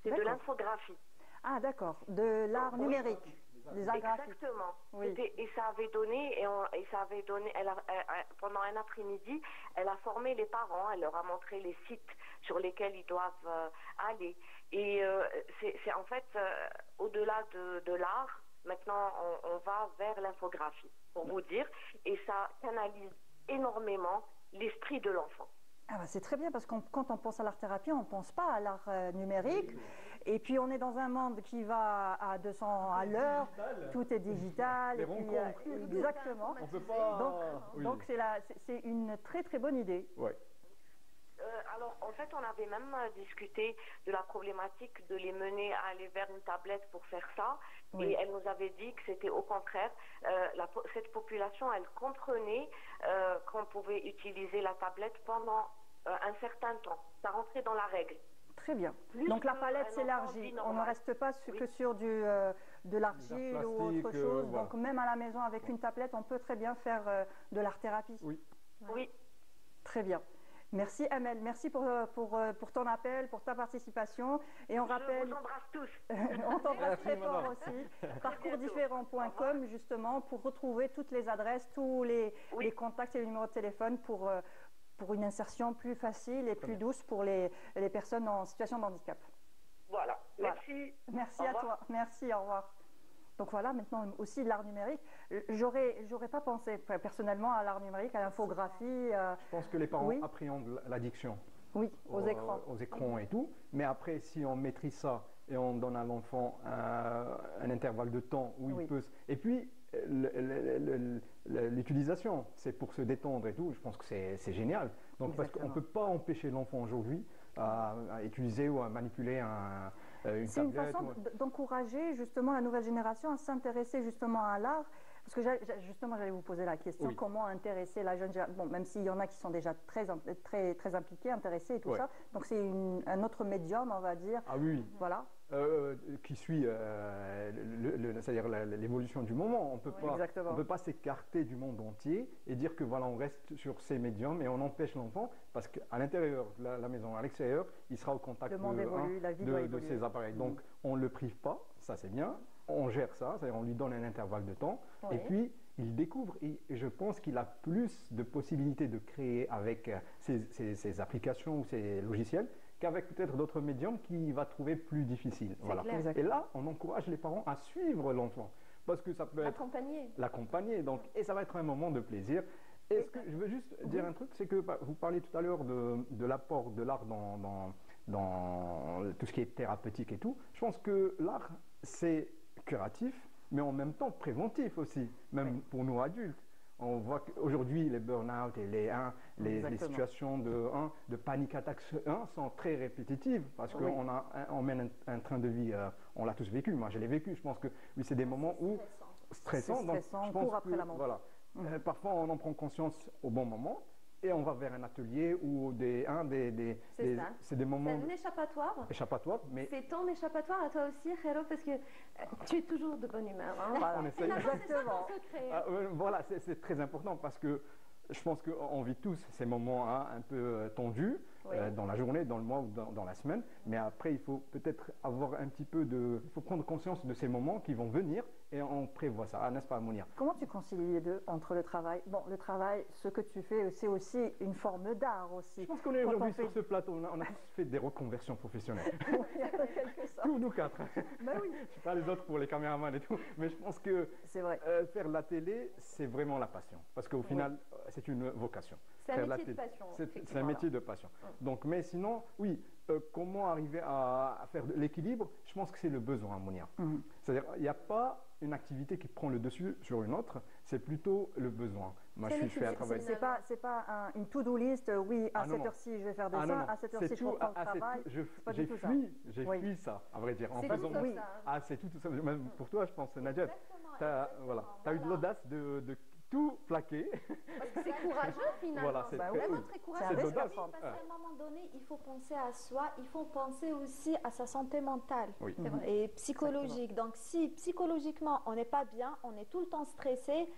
C'est de l'infographie. Ah d'accord, de l'art numérique, des arts graphiques. Exactement. Oui. Et ça avait donné, pendant un après-midi, elle a formé les parents, elle leur a montré les sites sur lesquels ils doivent aller. Et c'est en fait, au-delà de l'art, maintenant on va vers l'infographie, pour vous dire, et ça canalise énormément l'esprit de l'enfant. Ah bah c'est très bien parce que quand on pense à l'art-thérapie, on ne pense pas à l'art numérique. Et puis on est dans un monde qui va à 200 à l'heure, tout est digital. Exactement. On peut pas... Donc c'est une très très bonne idée. Ouais. Alors, en fait, on avait même discuté de la problématique de les mener à aller vers une tablette pour faire ça. Oui. Et elle nous avait dit que c'était au contraire, cette population, elle comprenait qu'on pouvait utiliser la tablette pendant un certain temps. Ça rentrait dans la règle. Très bien. Plus Donc la que palette un s'élargit. enfant dit On ne normal. reste pas que sur de l'argile ou autre plastique, chose. voilà. Donc même à la maison avec une tablette, on peut très bien faire de l'art-thérapie. Oui. Oui. Très bien. Merci Amel, merci pour ton appel, pour ta participation. Et on Je rappelle, vous embrasse tous. on t'embrasse très Merci, fort madame. aussi, parcoursdifférents.com justement pour retrouver toutes les adresses, tous les contacts et les numéros de téléphone pour une insertion plus facile et plus douce pour les personnes en situation de handicap. Voilà. Voilà. Merci. Merci Au à revoir. toi, merci, au revoir. Donc voilà, maintenant aussi l'art numérique. J'aurais pas pensé personnellement à l'art numérique, à l'infographie. Je pense que les parents Oui. appréhendent l'addiction Oui, aux écrans. aux écrans et tout. Mais après, si on maîtrise ça et on donne à l'enfant un intervalle de temps où Oui. il peut... Et puis, l'utilisation, c'est pour se détendre et tout. Je pense que c'est génial. Donc, parce qu'on ne peut pas empêcher l'enfant aujourd'hui à utiliser ou à manipuler une C'est une tablette. façon d'encourager justement la nouvelle génération à s'intéresser justement à l'art. Parce que justement, j'allais vous poser la question, Oui. comment intéresser la jeune génération. Bon, même s'il y en a qui sont déjà très impliqués, intéressés et tout Ouais. ça. Donc c'est un autre médium, on va dire. Ah oui, Voilà. qui suit c'est-à-dire l'évolution du moment. On Exactement. ne peut pas s'écarter du monde entier et dire que voilà, on reste sur ces médiums et on empêche l'enfant parce qu'à l'intérieur de la maison, à l'extérieur, il sera au contact Le monde évolue, la vie doit de évoluer. ces appareils. Donc on ne le prive pas, ça c'est bien. On gère ça, c'est-à-dire on lui donne un intervalle de temps Oui. et puis il découvre et je pense qu'il a plus de possibilités de créer avec ces applications ou ces logiciels qu'avec peut-être d'autres médiums qu'il va trouver plus difficiles. Voilà. clair. Et là, on encourage les parents à suivre l'enfant parce que ça peut être Accompagner. l'accompagner, donc et ça va être un moment de plaisir. Et ce que je veux juste dire un truc, c'est que vous parliez tout à l'heure de l'apport de l'art dans tout ce qui est thérapeutique et tout. Je pense que l'art, c'est curatif, mais en même temps préventif aussi, même pour nous adultes. On voit qu'aujourd'hui, les burn-out et les situations de panic attacks sont très répétitives parce qu'on mène un train de vie, on l'a tous vécu, moi je l'ai vécu, je pense que oui, c'est des moments où stressants, donc je pense après la mort. voilà, parfois on en prend conscience au bon moment et on va vers un atelier ou c'est des moments C'est un échappatoire. échappatoires, mais C'est ton échappatoire à toi aussi, Khero, parce que tu es toujours de bonne humeur. Hein. Voilà. on essaie. Finalement, c'est ça ton secret. Voilà, c'est très important parce que je pense qu'on vit tous ces moments un peu tendus dans la journée, dans le mois ou dans la semaine. Mais après, il faut peut-être avoir un petit peu il faut prendre conscience de ces moments qui vont venir et on prévoit ça, n'est-ce pas, Mounia? Comment tu concilies les deux entre le travail? Bon, le travail, ce que tu fais, c'est aussi une forme d'art aussi. Je pense qu'on est Quand aujourd'hui on fait- sur ce plateau, on a tous fait des reconversions professionnelles. Oui, en quelque sorte. Tous nous quatre. Ben oui, Je sais pas les autres pour les caméramans et tout, mais je pense que c'est vrai. faire la télé, c'est vraiment la passion. Parce qu'au final, c'est une vocation. C'est un Faire la métier de télé, passion. c'est un effectivement. métier de passion. Donc, mais sinon, oui, comment arriver à faire de l'équilibre? Je pense que c'est le besoin, Mounia. Mhm. C'est-à-dire, il n'y a pas une activité qui prend le dessus sur une autre, c'est plutôt le besoin. Moi, C'est je fais un travail. C'est pas une to-do list, oui, à Ah, non, cette non. heure-ci, je vais faire de Ah, ça, non, non. à cette C'est heure-ci, je tout, reprends le c'est travail. tout. pas J'ai du tout ça. Oui. fui ça, à vrai dire, en C'est faisant. comme oui. ça. Ah, c'est tout ça. Même pour toi, je pense, Nadia, Exactement, tu as exactement, eu de l'audace de tout plaquer. Parce que c'est courageux finalement. Voilà, c'est Bah très- Vraiment oui. très C'est courageux. un C'est risque à d'audace. prendre. Parce qu'à un moment donné, il faut penser à soi, il faut penser aussi à sa santé mentale Oui. C'est vrai. et psychologique. Donc si psychologiquement on n'est pas bien, on est tout le temps stressé,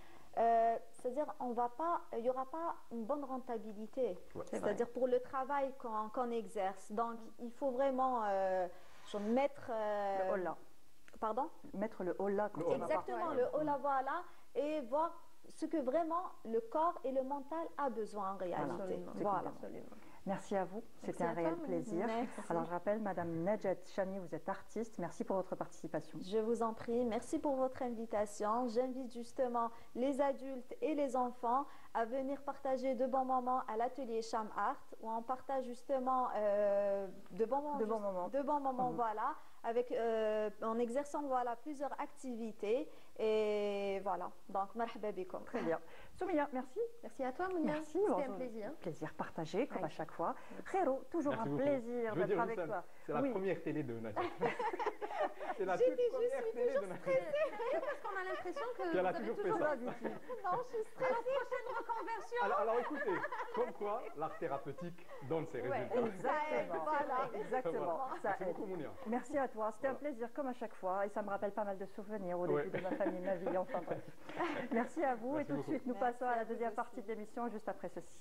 c'est-à-dire il n'y aura pas une bonne rentabilité. Ouais. C'est-à-dire pour le travail qu'on exerce. Donc il faut vraiment mettre... Le holà. Pardon? Mettre le holà quand on va Exactement, partir. le holà, voilà, et voir ce que vraiment le corps et le mental a besoin en réalité. Absolument. Voilà. Absolument. Merci à vous, c'était un à toi, réel Mounia. plaisir. Merci. Alors je rappelle, Madame Nedjet Chani, vous êtes artiste, merci pour votre participation. Je vous en prie, merci pour votre invitation. J'invite justement les adultes et les enfants à venir partager de bons moments à l'atelier Cham Art où on partage justement de bons moments. De bons moments. De bons moments, voilà, avec, en exerçant voilà, plusieurs activités Et voilà, donc marhaba bikoum. Très bien. Soumia, merci. Merci à toi, Mounia. Merci. C'était un plaisir. Plaisir partagé, comme Oui. à chaque fois. Khero, toujours Merci un beaucoup. plaisir Je veux d'être dire, avec Wissam, toi. c'est la Oui. première télé de Najat. C'est la toute première télé de Najat. Parce qu'on a l'impression que Puis elle a vous avez toujours fait toujours ça. l'habitude. Non, je suis stressée. prochaine reconversion. Alors écoutez, comme quoi l'art thérapeutique donne ses Ouais, résultats. Exactement. Voilà. Exactement. Voilà. Ça Merci aide. beaucoup, Mounia. Merci à toi. C'était un Voilà. plaisir comme à chaque fois et ça me rappelle pas mal de souvenirs au Ouais. début de ma famille, ma vie. Enfin bref. Merci à vous Merci et tout de beaucoup. suite nous Merci passons à à la vous deuxième aussi. partie de l'émission juste après ceci.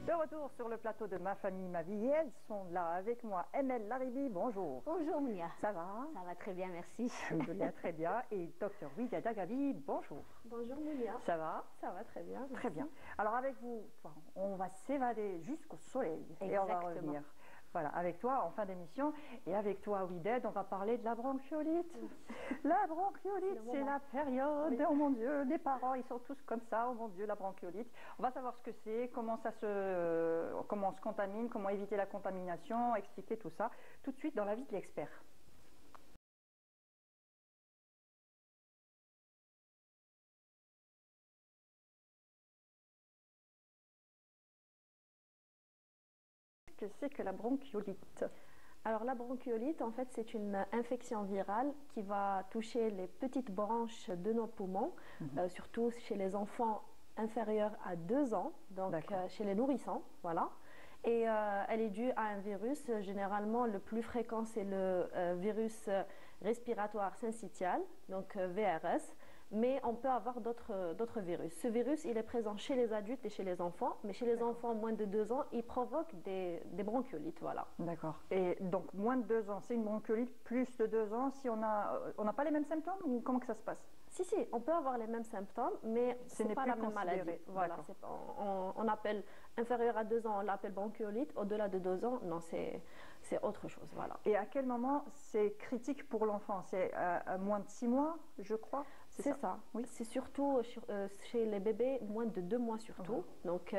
De retour sur le plateau de Ma famille, ma vie, et elles sont là avec moi. Emel Laribi, bonjour. Bonjour Mounia. Ça va? Ça va très bien, merci. Alhamdoulilah, très bien. Et Dr Widada Gabi, bonjour. Bonjour, Mounia. Ça va? Ça va très bien. Très bien. Alors avec vous, on va s'évader jusqu'au soleil et on va Exactement. revenir. Voilà, avec toi en fin d'émission et avec toi Widad, on va parler de la bronchiolite. La bronchiolite, c'est la période, oh mon Dieu, les parents ils sont tous comme ça, oh mon Dieu, la bronchiolite. On va savoir ce que c'est, comment on se contamine, comment éviter la contamination, expliquer tout ça tout de suite dans la vie de l'expert. Qu'est-ce que c'est que la bronchiolite? Alors la bronchiolite, en fait, c'est une infection virale qui va toucher les petites branches de nos poumons, surtout chez les enfants inférieurs à 2 ans, donc chez les nourrissons, voilà. Et elle est due à un virus. Généralement, le plus fréquent, c'est le virus respiratoire syncytial, donc VRS. Mais on peut avoir d'autres virus. Ce virus, il est présent chez les adultes et chez les enfants, mais chez les enfants moins de 2 ans, il provoque des bronchiolites, voilà. D'accord. Et donc, moins de 2 ans, c'est une bronchiolite, plus de 2 ans, si on n'a pas les mêmes symptômes, ou comment que ça se passe? Si, on peut avoir les mêmes symptômes, mais ce n'est pas la même maladie. Voilà, on appelle inférieur à 2 ans, on l'appelle bronchiolite. Au-delà de 2 ans, non, c'est autre chose. Voilà. Et à quel moment c'est critique pour l'enfant? C'est à moins de 6 mois, je crois? C'est ça. Oui. C'est surtout chez les bébés, moins de 2 mois surtout. Donc,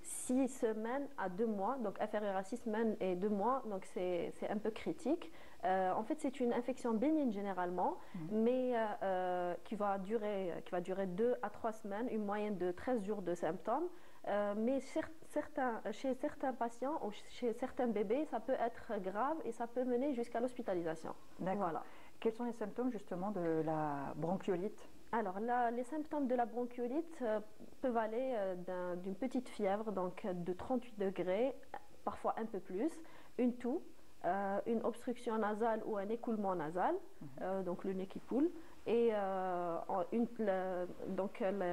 6 semaines à 2 mois, donc inférieur à 6 semaines et 2 mois, donc c'est un peu critique. En fait, c'est une infection bénigne généralement, mais qui va durer 2 à 3 semaines, une moyenne de 13 jours de symptômes. Mais chez certains patients ou chez certains bébés, ça peut être grave et ça peut mener jusqu'à l'hospitalisation. Voilà. Quels sont les symptômes justement de la bronchiolite? Alors, les symptômes de la bronchiolite peuvent aller d'une petite fièvre, donc de 38 degrés, parfois un peu plus, une toux, une obstruction nasale ou un écoulement nasal, donc le nez qui coule, et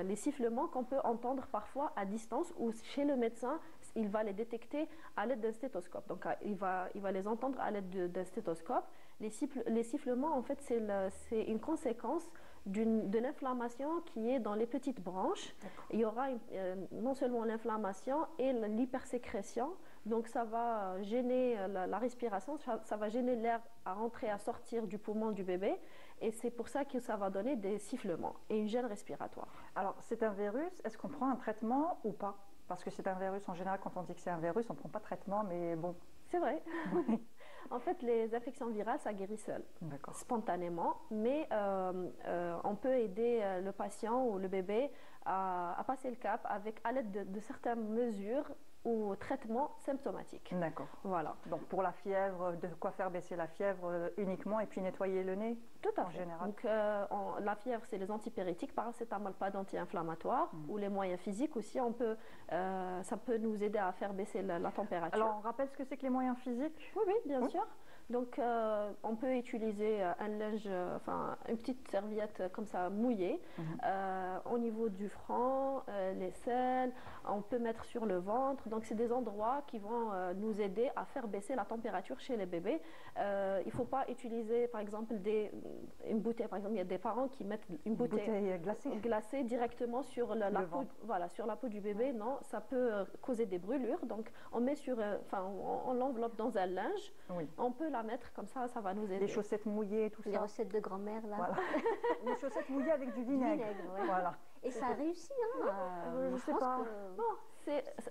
les sifflements qu'on peut entendre parfois à distance ou chez le médecin, il va les détecter à l'aide d'un stéthoscope. Donc, il va les entendre à l'aide d'un stéthoscope. Les sifflements, en fait, c'est une conséquence de l'inflammation qui est dans les petites branches. Il y aura non seulement l'inflammation et l'hypersécrétion, donc ça va gêner la respiration, ça va gêner l'air à rentrer, à sortir du poumon du bébé, et c'est pour ça que ça va donner des sifflements et une gêne respiratoire. Alors, c'est un virus, est-ce qu'on prend un traitement ou pas? Parce que c'est un virus, en général, quand on dit que c'est un virus, on ne prend pas de traitement, mais bon. C'est vrai. En fait, les infections virales, ça guérit seul, spontanément, mais on peut aider le patient ou le bébé à passer le cap à l'aide de certaines mesures ou traitements symptomatiques. D'accord. Voilà. Donc pour la fièvre, de quoi faire baisser la fièvre uniquement et puis nettoyer le nez? Tout à fait. En général. Donc la fièvre, c'est les antipyrétiques, paracétamol, pas d'anti-inflammatoire, ou les moyens physiques aussi. Ça peut nous aider à faire baisser la température. Alors on rappelle ce que c'est que les moyens physiques? Oui, bien sûr. Donc, on peut utiliser un linge, une petite serviette comme ça mouillée au niveau du front, les selles. On peut mettre sur le ventre. Donc, c'est des endroits qui vont nous aider à faire baisser la température chez les bébés. Il ne faut pas utiliser, par exemple, une bouteille. Par exemple, il y a des parents qui mettent une bouteille glacée directement sur la peau, sur la peau du bébé. Non, ça peut causer des brûlures. Donc, on met on l'enveloppe dans un linge. On peut la mettre comme ça, ça va nous aider. Les chaussettes mouillées, tout ça. Les recettes de grand-mère, là. Voilà. Les chaussettes mouillées avec du vinaigre. Voilà. Et ça réussit, hein? Je sais pas.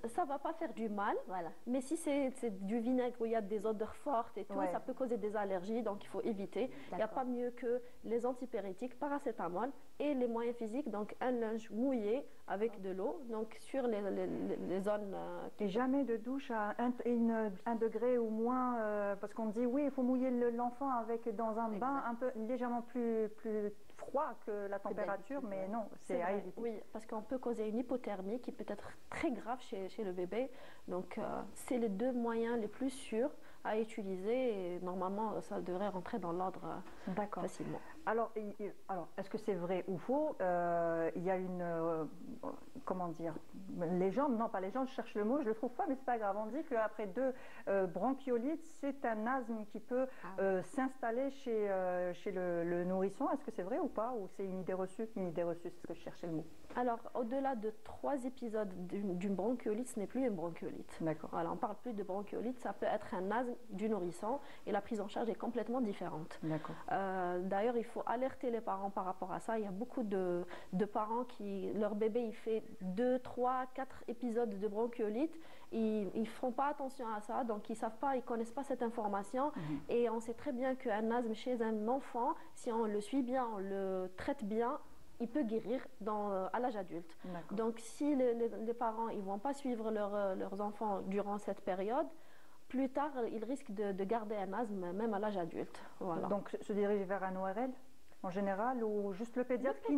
Ça va pas faire du mal. Voilà. Mais si c'est du vinaigre où il y a des odeurs fortes et tout, ça peut causer des allergies, donc il faut éviter. Il n'y a pas mieux que les antipyrétiques, paracétamol et les moyens physiques, donc un linge mouillé avec de l'eau, donc sur les zones. Et jamais de douche à 1 degré ou moins, parce qu'on dit oui, il faut mouiller l'enfant dans un bain un peu légèrement plus froid que la température, mais non, c'est à éviter. Oui, parce qu'on peut causer une hypothermie qui peut être très grave chez le bébé. Donc, c'est les 2 moyens les plus sûrs à utiliser et normalement, ça devrait rentrer dans l'ordre facilement. Alors, est-ce que c'est vrai ou faux? Il y a une, légende, non pas légende, je cherche le mot, je le trouve pas, mais c'est pas grave. On dit qu'après 2 bronchiolites, c'est un asthme qui peut s'installer chez le nourrisson. Est-ce que c'est vrai ou pas? Ou c'est une idée reçue? Une idée reçue, c'est ce que je cherchais le mot. Alors, au-delà de 3 épisodes d'une bronchiolite, ce n'est plus une bronchiolite. D'accord. Voilà, on ne parle plus de bronchiolite, ça peut être un asthme du nourrisson et la prise en charge est complètement différente. D'accord. D'ailleurs, il faut alerter les parents par rapport à ça. Il y a beaucoup de parents leur bébé, il fait 2, 3, 4 épisodes de bronchiolite. Ils ne font pas attention à ça, donc ils savent pas, ils connaissent pas cette information. Et on sait très bien qu'un asthme chez un enfant, si on le suit bien, on le traite bien, il peut guérir à l'âge adulte. Donc si les parents ils vont pas suivre leurs enfants durant cette période, plus tard ils risquent de garder un asthme même à l'âge adulte. Voilà. Donc se diriger vers un ORL en général ou juste le pédiatre, qui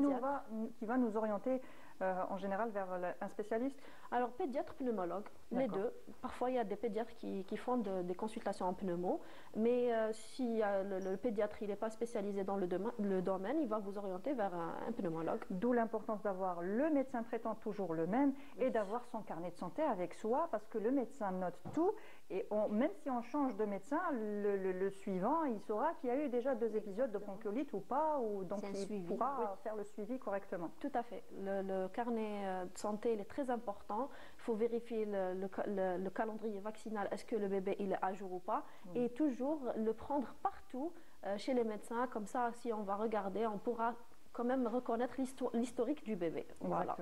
va nous orienter en général vers un spécialiste? Alors pédiatre, pneumologue, les deux. Parfois il y a des pédiatres qui font des consultations en pneumo, mais si le pédiatre il n'est pas spécialisé dans le domaine, il va vous orienter vers un pneumologue. D'où l'importance d'avoir le médecin traitant toujours le même et d'avoir son carnet de santé avec soi, parce que le médecin note tout et même si on change de médecin, le suivant il saura qu'il y a eu déjà 2 épisodes de bronchiolite ou pas, ou donc il pourra faire le suivi correctement. Tout à fait. Le carnet de santé il est très important. Il faut vérifier le calendrier vaccinal. Est-ce que le bébé il est à jour ou pas? Et toujours le prendre partout chez les médecins. Comme ça, si on va regarder, on pourra quand même reconnaître l'historique du bébé. Voilà.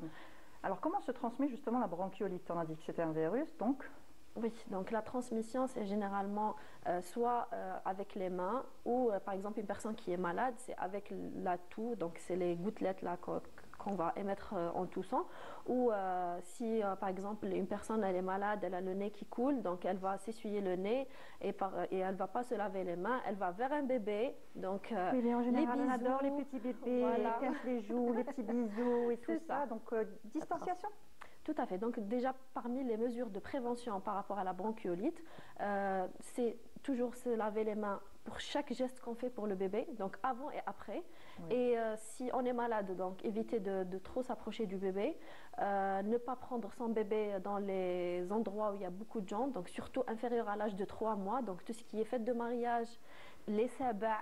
Alors, comment se transmet justement la bronchiolite? On a dit que c'était un virus, donc. Oui, donc la transmission, c'est généralement soit avec les mains ou par exemple une personne qui est malade, c'est avec la toux, donc c'est les gouttelettes là qu'on va émettre en toussant, ou si par exemple une personne elle est malade, elle a le nez qui coule, donc elle va s'essuyer le nez et elle va pas se laver les mains, elle va vers un bébé, donc oui, mais en général, les on bisous, adore les petits bébés, voilà. les pinces les joues, les petits bisous et tout ça, donc distanciation. Tout à fait. Donc déjà, parmi les mesures de prévention par rapport à la bronchiolite, c'est toujours se laver les mains pour chaque geste qu'on fait pour le bébé, donc avant et après. Oui. Et si on est malade, donc éviter de trop s'approcher du bébé, ne pas prendre son bébé dans les endroits où il y a beaucoup de gens, donc surtout inférieur à l'âge de 3 mois, donc tout ce qui est fête de mariage, les sabats,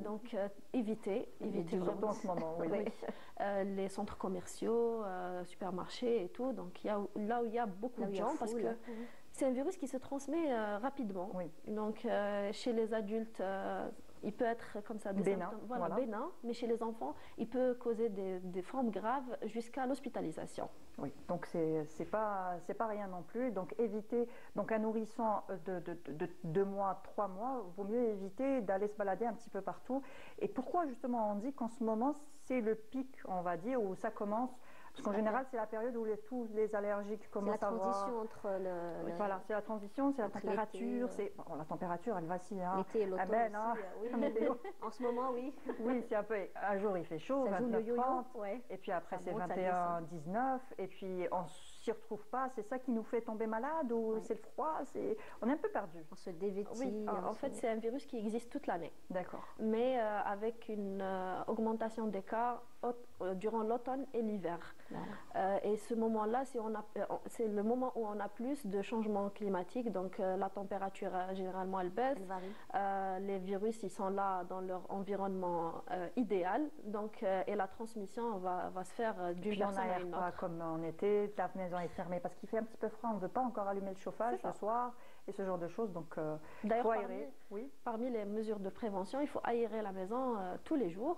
donc éviter surtout en ce moment, oui. Oui. Les centres commerciaux, supermarchés et tout, donc là où il y a beaucoup de gens, parce que c'est un virus qui se transmet rapidement. Oui. Donc chez les adultes, il peut être comme ça, des symptômes, voilà. Bénin, mais chez les enfants, il peut causer des formes graves jusqu'à l'hospitalisation. Oui, donc c'est pas rien non plus. Donc éviter, donc un nourrisson de 2 mois, 3 mois, vaut mieux éviter d'aller se balader un petit peu partout. Et pourquoi justement on dit qu'en ce moment c'est le pic, on va dire, où ça commence? Parce qu'en général, c'est la période où tous les allergiques commencent à avoir... C'est la transition entre Voilà, c'est la transition, c'est la température. Bon, la température, elle vacille. Hein. L'été et l'automne oui. En ce moment, oui. Oui, c'est un peu... Un jour, il fait chaud, 29-30. Ouais. Et puis après, c'est 21-19. Et puis, on ne s'y retrouve pas. C'est ça qui nous fait tomber malade ou c'est le froid? On est un peu perdu. On se dévêtit. Oui, en fait, c'est un virus qui existe toute l'année. D'accord. Mais avec une augmentation des cas durant l'automne et l'hiver. Et ce moment-là, c'est le moment où on a plus de changements climatiques, donc la température généralement elle baisse, les virus ils sont là dans leur environnement idéal, donc et la transmission va se faire d'une personne à une autre. Pas comme en été, la maison est fermée parce qu'il fait un petit peu froid, on ne veut pas encore allumer le chauffage le soir et ce genre de choses, donc il faut aérer. Parmi les mesures de prévention, il faut aérer la maison tous les jours.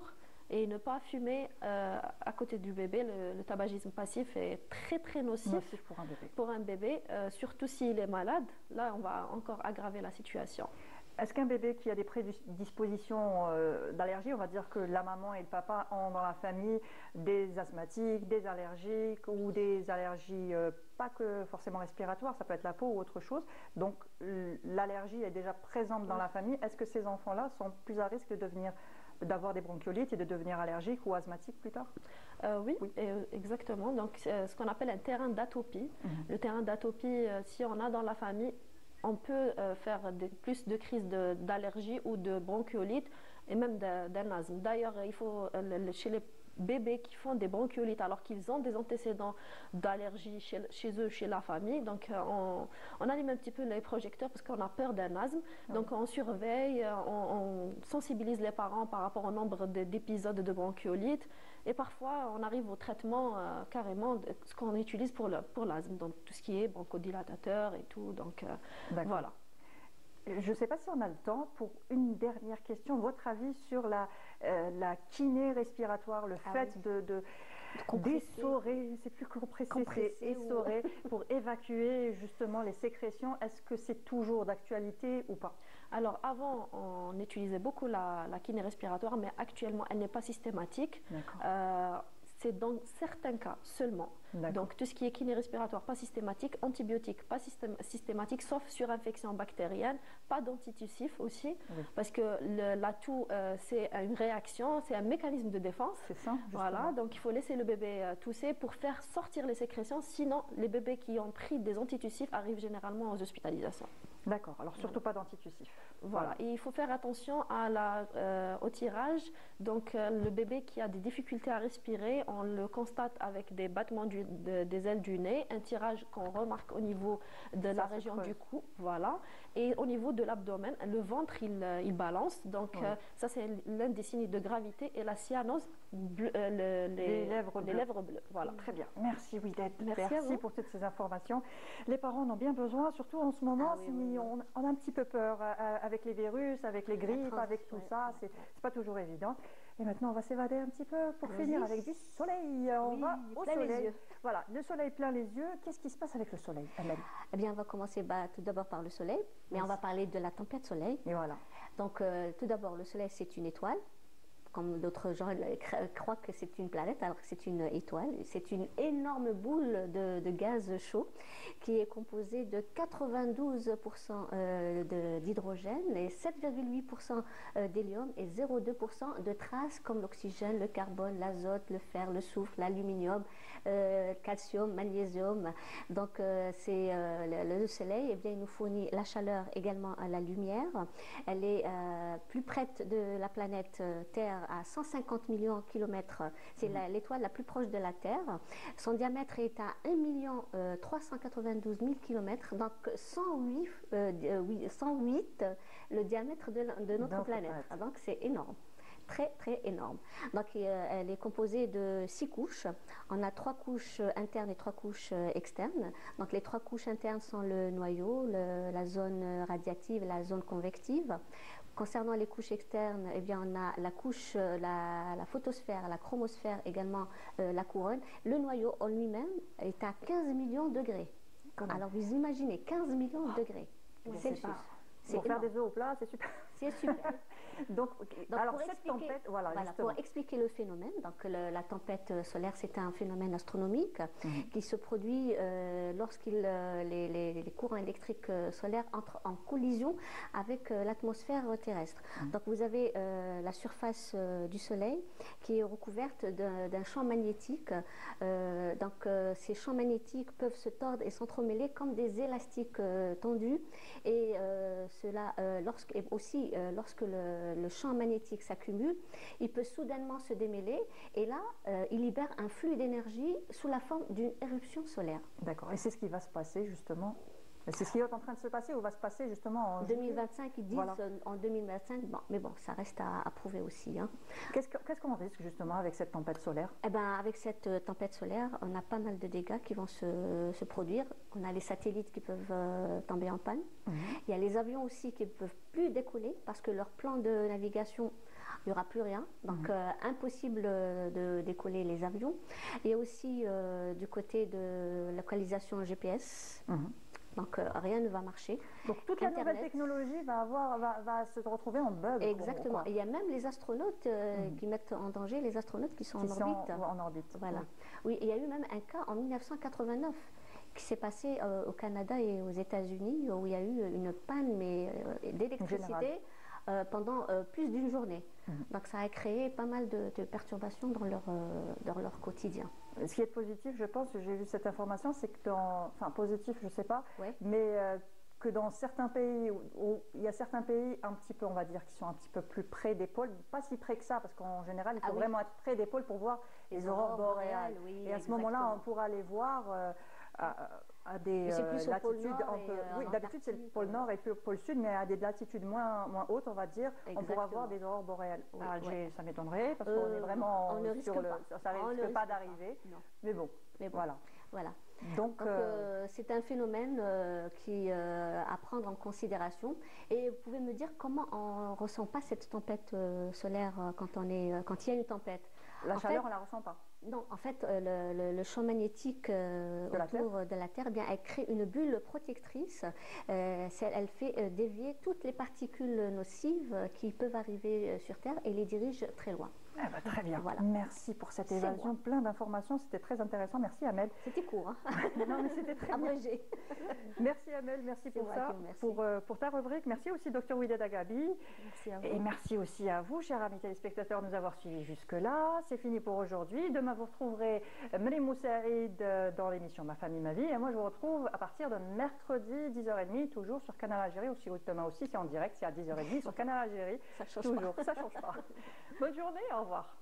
Et ne pas fumer à côté du bébé. Le tabagisme passif est très très nocif pour un bébé, surtout s'il est malade. Là, on va encore aggraver la situation. Est-ce qu'un bébé qui a des prédispositions d'allergie, on va dire que la maman et le papa ont dans la famille des asthmatiques, des allergiques ou des allergies pas que forcément respiratoires, ça peut être la peau ou autre chose, donc l'allergie est déjà présente dans la famille, est-ce que ces enfants-là sont plus à risque d'avoir des bronchiolites et de devenir allergiques ou asthmatiques plus tard? Oui, exactement. Donc, ce qu'on appelle un terrain d'atopie. Le terrain d'atopie, si on a dans la famille, on peut faire plus de crises d'allergie ou de bronchiolite et même d'un asthme. D'ailleurs, il faut, chez les bébés qui font des bronchiolites alors qu'ils ont des antécédents d'allergie chez eux, chez la famille. Donc on allume un petit peu les projecteurs parce qu'on a peur d'un asthme. Donc on surveille, on sensibilise les parents par rapport au nombre d'épisodes de bronchiolite. Et parfois on arrive au traitement carrément de ce qu'on utilise pour l'asthme. Donc tout ce qui est bronchodilatateur et tout. Donc voilà. Je ne sais pas si on a le temps pour une dernière question. Votre avis sur la kiné respiratoire, le fait d'essorer, c'est plus compressé, c'est essorer pour évacuer justement les sécrétions. Est-ce que c'est toujours d'actualité ou pas? Alors avant, on utilisait beaucoup la kiné respiratoire, mais actuellement, elle n'est pas systématique. C'est dans certains cas seulement. Donc tout ce qui est kiné respiratoire, pas systématique, antibiotique, pas systématique, sauf sur infection bactérienne, pas d'antitussif aussi, parce que la toux, c'est une réaction, c'est un mécanisme de défense. C'est ça, voilà, donc il faut laisser le bébé tousser pour faire sortir les sécrétions, sinon les bébés qui ont pris des antitussifs arrivent généralement aux hospitalisations. D'accord, alors surtout pas d'antitussif. Voilà, et il faut faire attention au tirage. Donc le bébé qui a des difficultés à respirer, on le constate avec des battements des ailes du nez, un tirage qu'on remarque au niveau de la région du cou, voilà, et au niveau de l'abdomen, le ventre il balance, donc ça c'est l'un des signes de gravité, et la cyanose, les lèvres bleues. Voilà. Très bien, merci Wided, merci pour toutes ces informations. Les parents en ont bien besoin, surtout en ce moment, si on a un petit peu peur avec les virus, avec les grippes, avec tout ça, c'est pas toujours évident. Et maintenant, on va s'évader un petit peu pour finir avec du soleil. On va au soleil. Les yeux. Voilà, le soleil plein les yeux. Qu'est-ce qui se passe avec le soleil, Amel? Eh bien, on va commencer tout d'abord par le soleil, mais on va parler de la tempête soleil. Et voilà. Donc, tout d'abord, le soleil, c'est une étoile. Comme d'autres gens croient que c'est une planète, alors que c'est une étoile. C'est une énorme boule de gaz chaud qui est composée de 92% d'hydrogène et 7,8% d'hélium et 0,2% de traces comme l'oxygène, le carbone, l'azote, le fer, le soufre, l'aluminium, calcium, magnésium. Donc, le soleil, eh bien, il nous fournit la chaleur, également la lumière. Elle est plus près de la planète Terre à 150 millions de kilomètres. C'est l'étoile la plus proche de la Terre. Son diamètre est à 1 392 000 kilomètres, donc 108 le diamètre de notre planète. Donc c'est énorme. Très, très énorme. Donc, elle est composée de 6 couches. On a 3 couches internes et 3 couches externes. Donc, les 3 couches internes sont le noyau, la zone radiative et la zone convective. Concernant les couches externes, eh bien, on a la couche, la photosphère, la chromosphère, également la couronne. Le noyau en lui-même est à 15 millions de degrés. Alors, vous imaginez, 15 millions de degrés Celsius. Pour faire des œufs au plat, c'est super. C'est super. Donc, alors cette tempête, pour expliquer le phénomène, donc la tempête solaire, c'est un phénomène astronomique qui se produit lorsque les courants électriques solaires entrent en collision avec l'atmosphère terrestre. Donc vous avez la surface du Soleil qui est recouverte d'un champ magnétique. Donc ces champs magnétiques peuvent se tordre et s'entremêler comme des élastiques tendus et cela lorsque le champ magnétique s'accumule, il peut soudainement se démêler et là, il libère un flux d'énergie sous la forme d'une éruption solaire. D'accord. Et c'est ce qui va se passer justement. C'est ce qui est en train de se passer ou va se passer justement en 2025, ils disent en 2025, bon, mais bon, ça reste à prouver aussi. Hein. Qu'est-ce qu'on risque justement avec cette tempête solaire? Eh ben, avec cette tempête solaire, on a pas mal de dégâts qui vont se produire. On a les satellites qui peuvent tomber en panne. Il y a les avions aussi qui ne peuvent plus décoller parce que leur plan de navigation, il n'y aura plus rien. Donc, impossible de décoller les avions. Il y a aussi du côté de localisation GPS. Donc, rien ne va marcher. Donc, toute la nouvelle technologie va se retrouver en bug. Exactement. Et il y a même les astronautes qui mettent en danger les astronautes qui sont en orbite. Voilà. Oui, il y a eu même un cas en 1989 qui s'est passé au Canada et aux États-Unis où il y a eu une panne d'électricité pendant plus d'une journée. Donc, ça a créé pas mal de perturbations dans leur quotidien. Ce qui est positif, je pense, j'ai vu cette information, c'est que enfin positif, je ne sais pas, mais que dans certains pays, où il y a certains pays un petit peu, on va dire, qui sont un petit peu plus près des pôles, pas si près que ça, parce qu'en général, il faut vraiment être près des pôles pour voir les aurores boréales. Et à ce moment-là, on pourra les voir à des latitudes. D'habitude, c'est le pôle Nord et puis le pôle Sud, mais à des latitudes moins hautes, on va dire, on pourra voir des aurores boréales. À Alger, ça m'étonnerait, parce qu'on est vraiment sur le. Ça ne risque pas d'arriver. Mais bon, voilà. Donc c'est un phénomène à prendre en considération. Et vous pouvez me dire comment on ne ressent pas cette tempête solaire quand il y a une tempête? La chaleur, on ne la ressent pas. Non, en fait, le champ magnétique autour de la Terre, eh bien, elle crée une bulle protectrice. Elle fait dévier toutes les particules nocives qui peuvent arriver sur Terre et les dirige très loin. Eh ben, très bien. Voilà. Merci pour cette évasion, plein d'informations. C'était très intéressant. Merci Amel. C'était court. Hein. Non, mais c'était très abrégé. Merci Amel, merci pour ça, pour ta rubrique. Merci aussi Dr Widad Agabi. Merci à vous. Et merci aussi à vous, chers amis téléspectateurs, de nous avoir suivis jusque-là. C'est fini pour aujourd'hui. Demain, vous retrouverez Mary Moussaïd dans l'émission Ma Famille, Ma Vie. Et moi, je vous retrouve à partir de mercredi, 10h30, toujours sur Canal Algérie. Aussi, demain aussi, c'est en direct, c'est à 10h30 sur Canal Algérie. Ça change toujours, pas. Ça change pas. Bonne journée, au revoir.